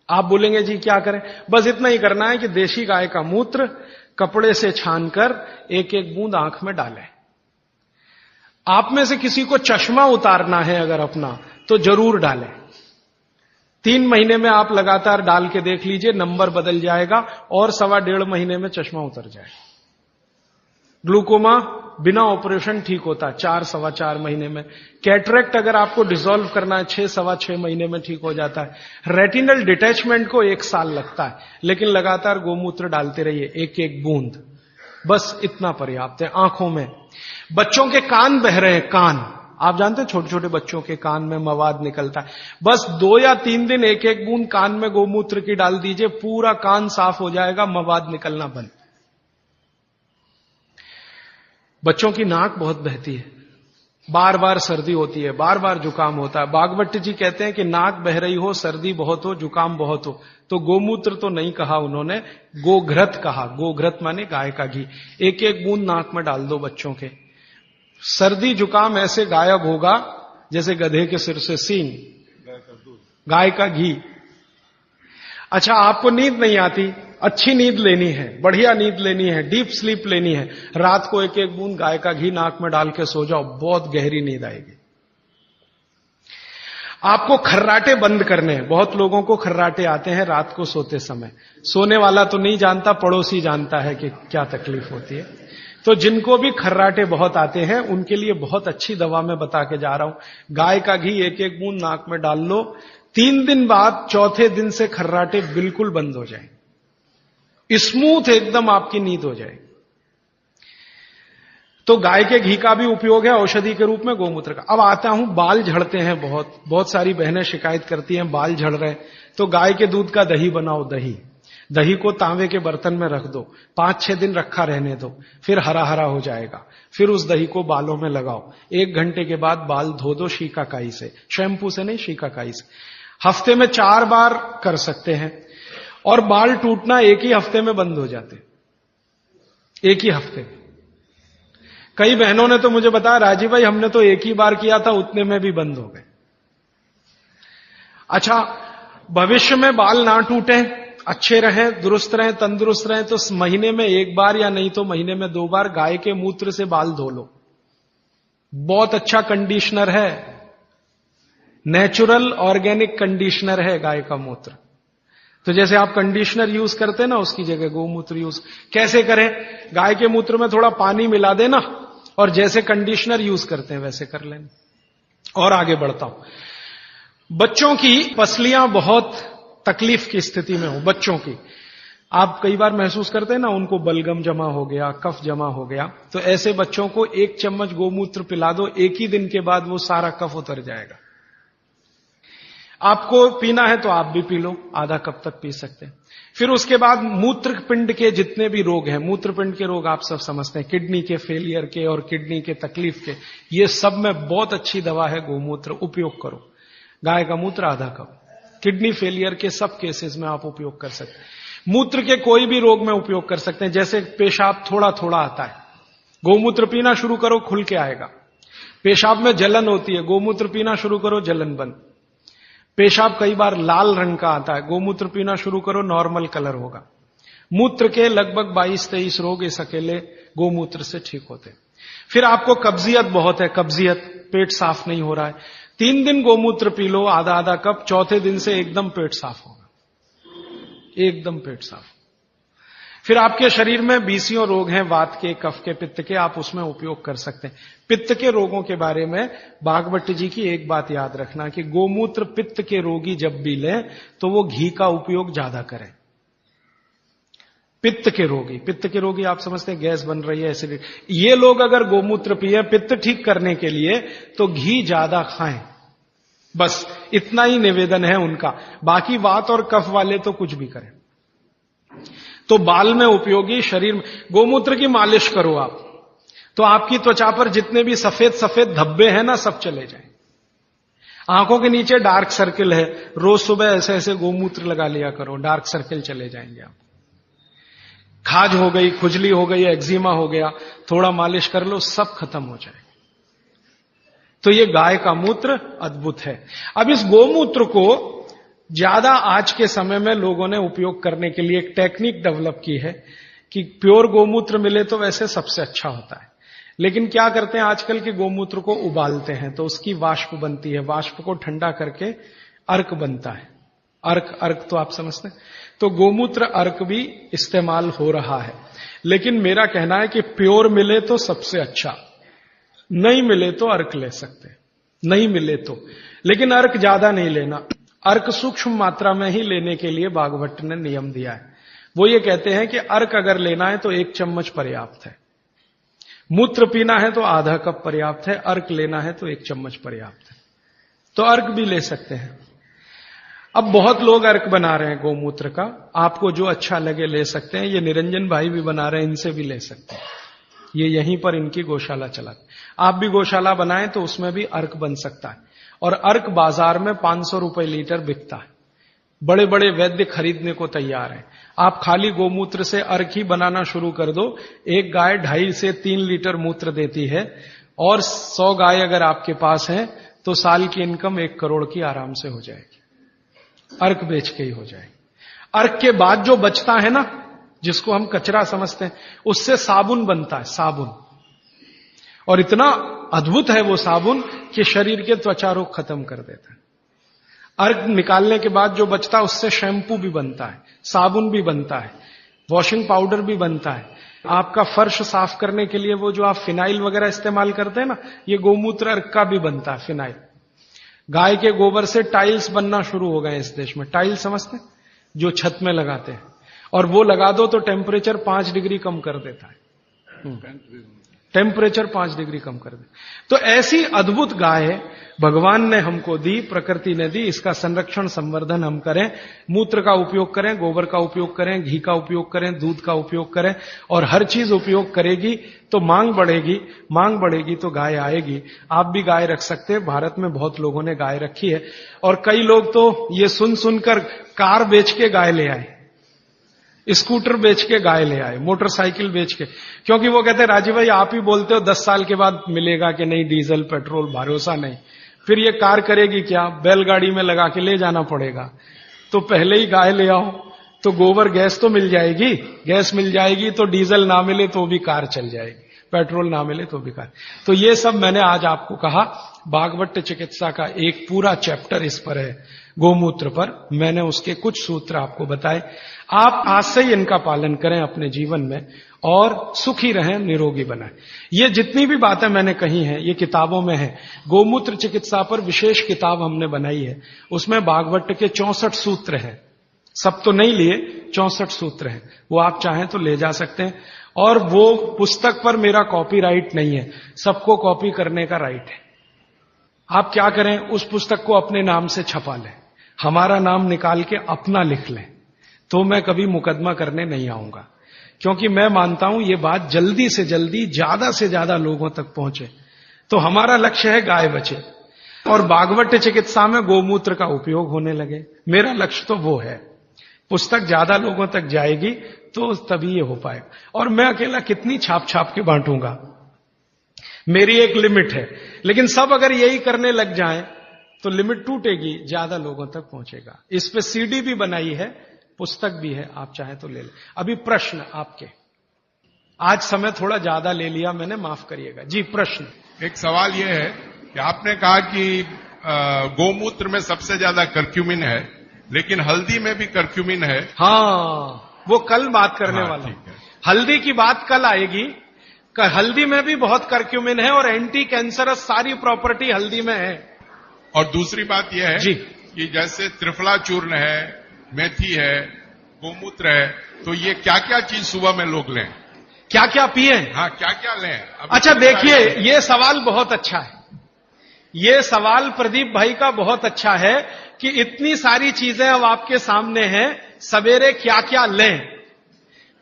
आप बोलेंगे जी क्या करें, बस इतना ही करना है कि देशी गाय का मूत्र कपड़े से छानकर एक एक बूंद आंख में डालें। आप में से किसी को चश्मा उतारना है अगर अपना, तो जरूर डालें। 3 महीने में आप लगातार डाल के देख लीजिए, नंबर बदल जाएगा और 1.25 महीने में चश्मा उतर जाएगा। ग्लूकोमा बिना ऑपरेशन ठीक होता है 4-4.25 महीने में। कैटरेक्ट अगर आपको डिसॉल्व करना है 6-6.25 महीने में ठीक हो जाता है। रेटिनल डिटैचमेंट को 1 साल लगता है, लेकिन लगातार गोमूत्र डालते रहिए, एक एक बूंद, बस इतना पर्याप्त है। आंखों में, बच्चों के कान बह रहे हैं, कान, आप जानते हैं छोटे छोटे बच्चों के कान में मवाद निकलता है, बस 2 या 3 दिन एक एक बूंद कान में गोमूत्र की डाल दीजिए, पूरा कान साफ हो जाएगा, मवाद निकलना बंद। बच्चों की नाक बहुत बहती है, बार बार सर्दी होती है, बार बार जुकाम होता है। बागवट जी कहते हैं कि नाक बह रही हो, सर्दी बहुत हो, जुकाम बहुत हो, तो गोमूत्र तो नहीं कहा उन्होंने, गोघृत कहा। गोघृत माने गाय का घी। एक एक बूंद नाक में डाल दो बच्चों के, सर्दी जुकाम ऐसे गायब होगा जैसे गधे के सिर से सींग। गाय का घी। अच्छा, आपको नींद नहीं आती, अच्छी नींद लेनी है, बढ़िया नींद लेनी है, डीप स्लीप लेनी है, रात को एक एक बूंद गाय का घी नाक में डाल के सो जाओ, बहुत गहरी नींद आएगी। आपको खर्राटे बंद करने हैं। बहुत लोगों को खर्राटे आते हैं रात को सोते समय। सोने वाला तो नहीं जानता, पड़ोसी जानता है कि क्या तकलीफ होती है। तो जिनको भी खर्राटे बहुत आते हैं उनके लिए बहुत अच्छी दवा मैं बता के जा रहा हूं। गाय का घी एक एक बूंद नाक में डाल लो, 3 दिन बाद चौथे दिन से खर्राटे बिल्कुल बंद हो जाएंगे, स्मूथ एकदम आपकी नींद हो जाएगी। तो गाय के घी का भी उपयोग है औषधि के रूप में, गोमूत्र का। अब आता हूं, बाल झड़ते हैं बहुत सारी बहनें शिकायत करती हैं बाल झड़ रहे, तो गाय के दूध का दही बनाओ। दही को तांबे के बर्तन में रख दो, 5-6 दिन रखा रहने दो, फिर हरा हरा हो जाएगा। फिर उस दही को बालों में लगाओ, 1 घंटे के बाद बाल धो दो शिकाकाई से, शैम्पू से नहीं, शिकाकाई से। हफ्ते में 4 बार कर सकते हैं। और बाल टूटना एक ही हफ्ते में बंद हो जाते, एक ही हफ्ते। कई बहनों ने तो मुझे बताया, राजीव भाई हमने तो एक ही बार किया था, उतने में भी बंद हो गए। अच्छा, भविष्य में बाल ना टूटे, अच्छे रहें, दुरुस्त रहें, तंदुरुस्त रहें, तो महीने में 1 बार या नहीं तो महीने में 2 बार गाय के मूत्र से बाल धो लो। बहुत अच्छा कंडीशनर है, नेचुरल ऑर्गेनिक कंडीशनर है गाय का मूत्र। तो जैसे आप कंडीशनर यूज करते हैं ना, उसकी जगह गोमूत्र यूज कैसे करें? गाय के मूत्र में थोड़ा पानी मिला देना और जैसे कंडीशनर यूज करते हैं वैसे कर लेना। और आगे बढ़ता हूं। बच्चों की पसलियां बहुत तकलीफ की स्थिति में हो, बच्चों की आप कई बार महसूस करते हैं ना, उनको बलगम जमा हो गया, कफ जमा हो गया, तो ऐसे बच्चों को 1 चम्मच गोमूत्र पिला दो, एक ही दिन के बाद वो सारा कफ उतर जाएगा। आपको पीना है तो आप भी पी लो, आधा कप तक पी सकते हैं। फिर उसके बाद मूत्रपिंड के जितने भी रोग हैं, मूत्रपिंड के रोग आप सब समझते हैं, किडनी के फेलियर के और किडनी के तकलीफ के, ये सब में बहुत अच्छी दवा है गोमूत्र, उपयोग करो। गाय का मूत्र आधा कप, किडनी फेलियर के सब केसेस में आप उपयोग कर सकते हैं। मूत्र के कोई भी रोग में उपयोग कर सकते हैं। जैसे पेशाब थोड़ा थोड़ा आता है, गोमूत्र पीना शुरू करो, खुल के आएगा। पेशाब में जलन होती है, गोमूत्र पीना शुरू करो, जलन बंद। पेशाब कई बार लाल रंग का आता है, गोमूत्र पीना शुरू करो, नॉर्मल कलर होगा। मूत्र के लगभग 22-23 रोग इस अकेले गोमूत्र से ठीक होते हैं। फिर आपको कब्जियत बहुत है, कब्जियत, पेट साफ नहीं हो रहा है, 3 दिन गोमूत्र पी लो, आधा आधा कप, चौथे दिन से एकदम पेट साफ होगा, एकदम पेट साफ। फिर आपके शरीर में 20 रोग हैं, वात के, कफ के, पित्त के, आप उसमें उपयोग कर सकते हैं। पित्त के रोगों के बारे में बागवट जी की एक बात याद रखना कि गोमूत्र पित्त के रोगी जब भी लें तो वो घी का उपयोग ज्यादा करें। पित्त के रोगी आप समझते हैं गैस बन रही है, एसिडिटी, ये लोग अगर गोमूत्र पिए पित्त ठीक करने के लिए तो घी ज्यादा खाएं, बस इतना ही निवेदन है उनका। बाकी वात और कफ वाले तो कुछ भी करें। तो बाल में उपयोगी, शरीर में गोमूत्र की मालिश करो आप, तो आपकी त्वचा पर जितने भी सफेद सफेद धब्बे हैं ना, सब चले जाएं। आंखों के नीचे डार्क सर्किल है, रोज सुबह ऐसे ऐसे गोमूत्र लगा लिया करो, डार्क सर्किल चले जाएंगे आप। खाज हो गई, खुजली हो गई, एक्जिमा हो गया, थोड़ा मालिश कर लो, सब खत्म हो जाएगा। तो ये गाय का मूत्र अद्भुत है। अब इस गोमूत्र को ज्यादा आज के समय में लोगों ने उपयोग करने के लिए एक टेक्निक डेवलप की है कि प्योर गोमूत्र मिले तो वैसे सबसे अच्छा होता है, लेकिन क्या करते हैं आजकल के गोमूत्र को उबालते हैं तो उसकी वाष्प बनती है, वाष्प को ठंडा करके अर्क बनता है। अर्क तो आप समझते हैं। तो गोमूत्र अर्क भी इस्तेमाल हो रहा है, लेकिन मेरा कहना है कि प्योर मिले तो सबसे अच्छा, नहीं मिले तो अर्क ले सकते, नहीं मिले तो, लेकिन अर्क ज्यादा नहीं लेना। अर्क सूक्ष्म मात्रा में ही लेने के लिए बागवट ने नियम दिया है। वो ये कहते हैं कि अर्क अगर लेना है तो 1 चम्मच पर्याप्त है। मूत्र पीना है तो आधा कप पर्याप्त है, अर्क लेना है तो 1 चम्मच पर्याप्त है। तो अर्क भी ले सकते हैं। अब बहुत लोग अर्क बना रहे हैं गोमूत्र का, आपको जो अच्छा लगे ले सकते हैं। ये निरंजन भाई भी बना रहे हैं, इनसे भी ले सकते हैं। ये यहीं पर इनकी गौशाला चलाते। आप भी गौशाला बनाएं तो उसमें भी अर्क बन सकता है। और अर्क बाजार में 500 रुपए लीटर बिकता है। बड़े बड़े वैद्य खरीदने को तैयार हैं। आप खाली गोमूत्र से अर्क ही बनाना शुरू कर दो। एक गाय 2.5 से 3 लीटर मूत्र देती है, और 100 गाय अगर आपके पास है तो साल की इनकम 1 करोड़ की आराम से हो जाएगी। अर्क बेच के ही हो जाएगी। अर्क के बाद जो बचता है ना, जिसको हम कचरा समझते हैं, उससे साबुन बनता है, साबुन। और इतना अद्भुत है वो साबुन कि शरीर के त्वचा रोग खत्म कर देता है। अर्क निकालने के बाद जो बचता है उससे शैम्पू भी बनता है, साबुन भी बनता है, वॉशिंग पाउडर भी बनता है। आपका फर्श साफ करने के लिए वो जो आप फिनाइल वगैरह इस्तेमाल करते हैं ना, ये गोमूत्र अर्क का भी बनता है, फिनाइल। गाय के गोबर से टाइल्स बनना शुरू हो गए इस देश में। टाइल्स समझते हैं, जो छत में लगाते हैं, और वो लगा दो तो टेम्परेचर 5 डिग्री कम कर देता है। टेम्परेचर 5 डिग्री कम कर दे। तो ऐसी अद्भुत गाय भगवान ने हमको दी, प्रकृति ने दी। इसका संरक्षण संवर्धन हम करें, मूत्र का उपयोग करें, गोबर का उपयोग करें, घी का उपयोग करें, दूध का उपयोग करें, और हर चीज उपयोग करेगी तो मांग बढ़ेगी। मांग बढ़ेगी तो गाय आएगी। आप भी गाय रख सकते हैं। भारत में बहुत लोगों ने गाय रखी है, और कई लोग तो ये सुन सुनकर कार बेच के गाय ले आए, स्कूटर बेच के गाय ले आए, मोटरसाइकिल बेच के। क्योंकि वो कहते हैं राजीव भाई आप ही बोलते हो 10 साल के बाद मिलेगा कि नहीं डीजल पेट्रोल, भरोसा नहीं, फिर ये कार करेगी क्या, बैलगाड़ी में लगा के ले जाना पड़ेगा। तो पहले ही गाय ले आओ तो गोबर गैस तो मिल जाएगी, गैस मिल जाएगी तो डीजल ना मिले तो भी कार चल जाएगी, पेट्रोल ना मिले तो भी कार। तो ये सब मैंने आज आपको कहा। भागवत चिकित्सा का एक पूरा चैप्टर इस पर है, गोमूत्र पर। मैंने उसके कुछ सूत्र आपको बताए। आप आज से ही इनका पालन करें अपने जीवन में और सुखी रहें, निरोगी बनाएं। ये जितनी भी बातें मैंने कही हैं ये किताबों में है। गोमूत्र चिकित्सा पर विशेष किताब हमने बनाई है, उसमें भागवत के 64 सूत्र हैं। सब तो नहीं लिए, 64 सूत्र हैं, वो आप चाहें तो ले जा सकते हैं। और वो पुस्तक पर मेरा कॉपीराइट नहीं है, सबको कॉपी करने का राइट है। आप क्या करें, उस पुस्तक को अपने नाम से छपा लें, हमारा नाम निकाल के अपना लिख लें, तो मैं कभी मुकदमा करने नहीं आऊंगा। क्योंकि मैं मानता हूं ये बात जल्दी से जल्दी ज्यादा से ज्यादा लोगों तक पहुंचे। तो हमारा लक्ष्य है गाय बचे और भागवत चिकित्सा में गोमूत्र का उपयोग होने लगे। मेरा लक्ष्य तो वो है। पुस्तक ज्यादा लोगों तक जाएगी तो तभी ये हो पाएगा। और मैं अकेला कितनी छाप छाप के बांटूंगा, मेरी एक लिमिट है। लेकिन सब अगर यही करने लग जाएं तो लिमिट टूटेगी, ज्यादा लोगों तक पहुंचेगा। इस पे सीडी भी बनाई है, पुस्तक भी है, आप चाहें तो ले लें। अभी प्रश्न आपके, आज समय थोड़ा ज्यादा ले लिया मैंने, माफ करिएगा जी। प्रश्न, एक सवाल यह है कि आपने कहा कि गोमूत्र में सबसे ज्यादा कर्क्यूमिन है, लेकिन हल्दी में भी कर्क्यूमिन है। हाँ, वो कल बात करने वाला हूं। हल्दी की बात कल आएगी। हल्दी में भी बहुत कर्क्यूमिन है और एंटी कैंसरस सारी प्रॉपर्टी हल्दी में है। और दूसरी बात यह है जी कि जैसे त्रिफला चूर्ण है, मेथी है, गोमूत्र है, तो ये क्या क्या चीज सुबह में लोग लें, क्या क्या पिए? हाँ, क्या क्या लें? अच्छा देखिए, ये सवाल बहुत अच्छा है। ये सवाल प्रदीप भाई का बहुत अच्छा है कि इतनी सारी चीजें अब आपके सामने हैं, सवेरे क्या क्या लें।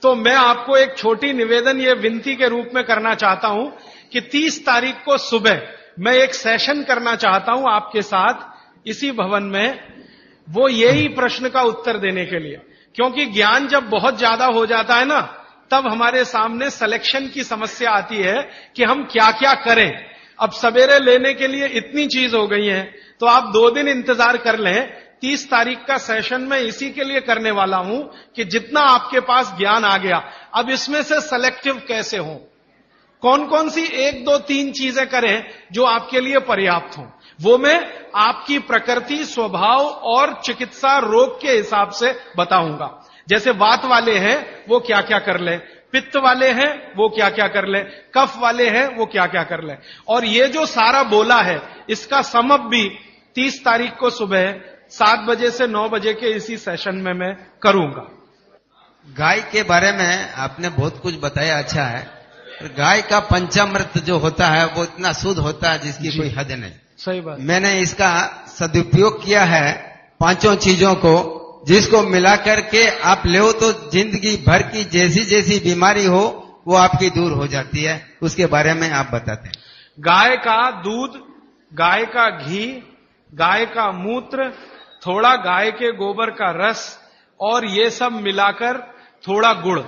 तो मैं आपको एक छोटी निवेदन, ये विनती के रूप में करना चाहता हूं कि 30 तारीख को सुबह मैं एक सेशन करना चाहता हूं आपके साथ इसी भवन में, वो यही प्रश्न का उत्तर देने के लिए। क्योंकि ज्ञान जब बहुत ज्यादा हो जाता है ना, तब हमारे सामने सिलेक्शन की समस्या आती है कि हम क्या क्या करें। अब सवेरे लेने के लिए इतनी चीज हो गई है, तो आप 2 दिन इंतजार कर लें। 30 तारीख का सेशन मैं इसी के लिए करने वाला हूं कि जितना आपके पास ज्ञान आ गया, अब इसमें से सेलेक्टिव कैसे हो, कौन कौन सी 1, 2, 3 चीजें करें जो आपके लिए पर्याप्त हो। वो मैं आपकी प्रकृति, स्वभाव और चिकित्सा रोग के हिसाब से बताऊंगा। जैसे वात वाले हैं वो क्या क्या कर ले, पित्त वाले हैं वो क्या क्या कर ले, कफ वाले हैं वो क्या क्या कर ले। और ये जो सारा बोला है इसका समअप भी 30 तारीख को सुबह 7 बजे से 9 बजे के इसी सेशन में मैं करूंगा। गाय के बारे में आपने बहुत कुछ बताया, अच्छा है। गाय का पंचामृत जो होता है वो इतना शुद्ध होता है जिसकी कोई हद नहीं। सही बात। मैंने इसका सदुपयोग किया है 5 चीजों को, जिसको मिला करके आप ले तो जिंदगी भर की जैसी जैसी बीमारी हो वो आपकी दूर हो जाती है। उसके बारे में आप बताते हैं। गाय का दूध, गाय का घी, गाय का मूत्र, थोड़ा गाय के गोबर का रस और ये सब मिलाकर थोड़ा गुड़,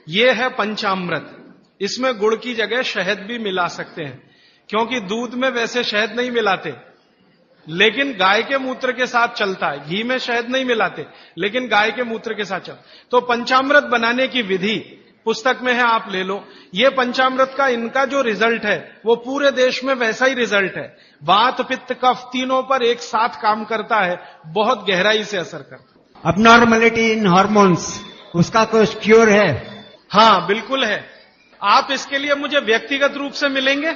ये है पंचामृत। इसमें गुड़ की जगह शहद भी मिला सकते हैं, क्योंकि दूध में वैसे शहद नहीं मिलाते, लेकिन गाय के मूत्र के साथ चलता है। घी में शहद नहीं मिलाते, लेकिन गाय के मूत्र के साथ चलता। तो पंचामृत बनाने की विधि पुस्तक में है, आप ले लो। ये पंचामृत का इनका जो रिजल्ट है वो पूरे देश में वैसा ही रिजल्ट है। वात पित्त कफ तीनों पर एक साथ काम करता है, बहुत गहराई से असर करता है। अबनॉर्मलिटी इन हार्मोन्स, उसका कोई क्योर है? हाँ बिल्कुल है। आप इसके लिए मुझे व्यक्तिगत रूप से मिलेंगे?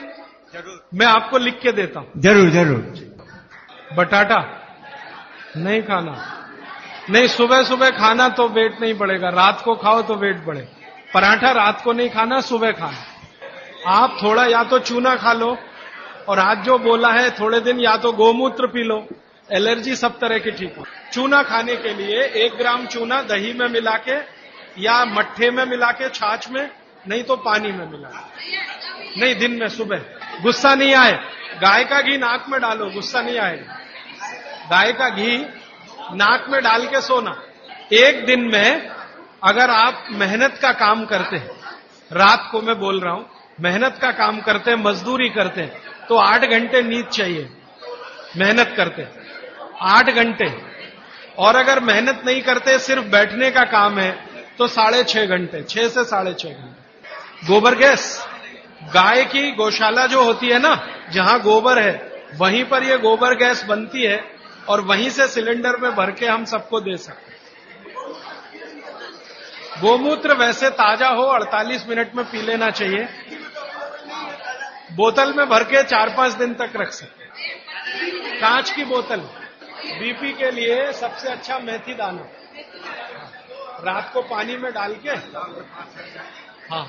जरूर, मैं आपको लिख के देता हूं। जरूर जरूर। बटाटा नहीं खाना, नहीं सुबह सुबह खाना तो वेट नहीं बढ़ेगा, रात को खाओ तो वेट बढ़े। पराठा रात को नहीं खाना, सुबह खाना। आप थोड़ा या तो चूना खा लो, और आज जो बोला है थोड़े दिन या तो गोमूत्र पी लो, एलर्जी सब तरह की ठीक हो। चूना खाने के लिए 1 ग्राम चूना दही में मिला के या मट्ठे में मिला के, छाछ में, नहीं तो पानी में मिला के, नहीं दिन में सुबह। गुस्सा नहीं आए, गाय का घी नाक में डालो, गुस्सा नहीं आएगा। गाय का घी नाक में डाल के सोना। 1 दिन में अगर आप मेहनत का काम करते हैं, रात को मैं बोल रहा हूं, मेहनत का काम करते हैं, मजदूरी करते हैं, तो 8 घंटे नींद चाहिए। मेहनत करते 8 घंटे, और अगर मेहनत नहीं करते, सिर्फ बैठने का काम है, तो 6.5 घंटे, 6 से 6.5 घंटे। गोबर गैस, गाय की गौशाला जो होती है ना, जहां गोबर है वहीं पर ये गोबर गैस बनती है, और वहीं से सिलेंडर में भर के हम सबको दे सकते हैं। गोमूत्र वैसे ताजा हो 48 मिनट में पी लेना चाहिए। बोतल में भर के 4-5 दिन तक रख सकते हैं, कांच की बोतल। बीपी के लिए सबसे अच्छा मेथी दाना, रात को पानी में डाल के, हाँ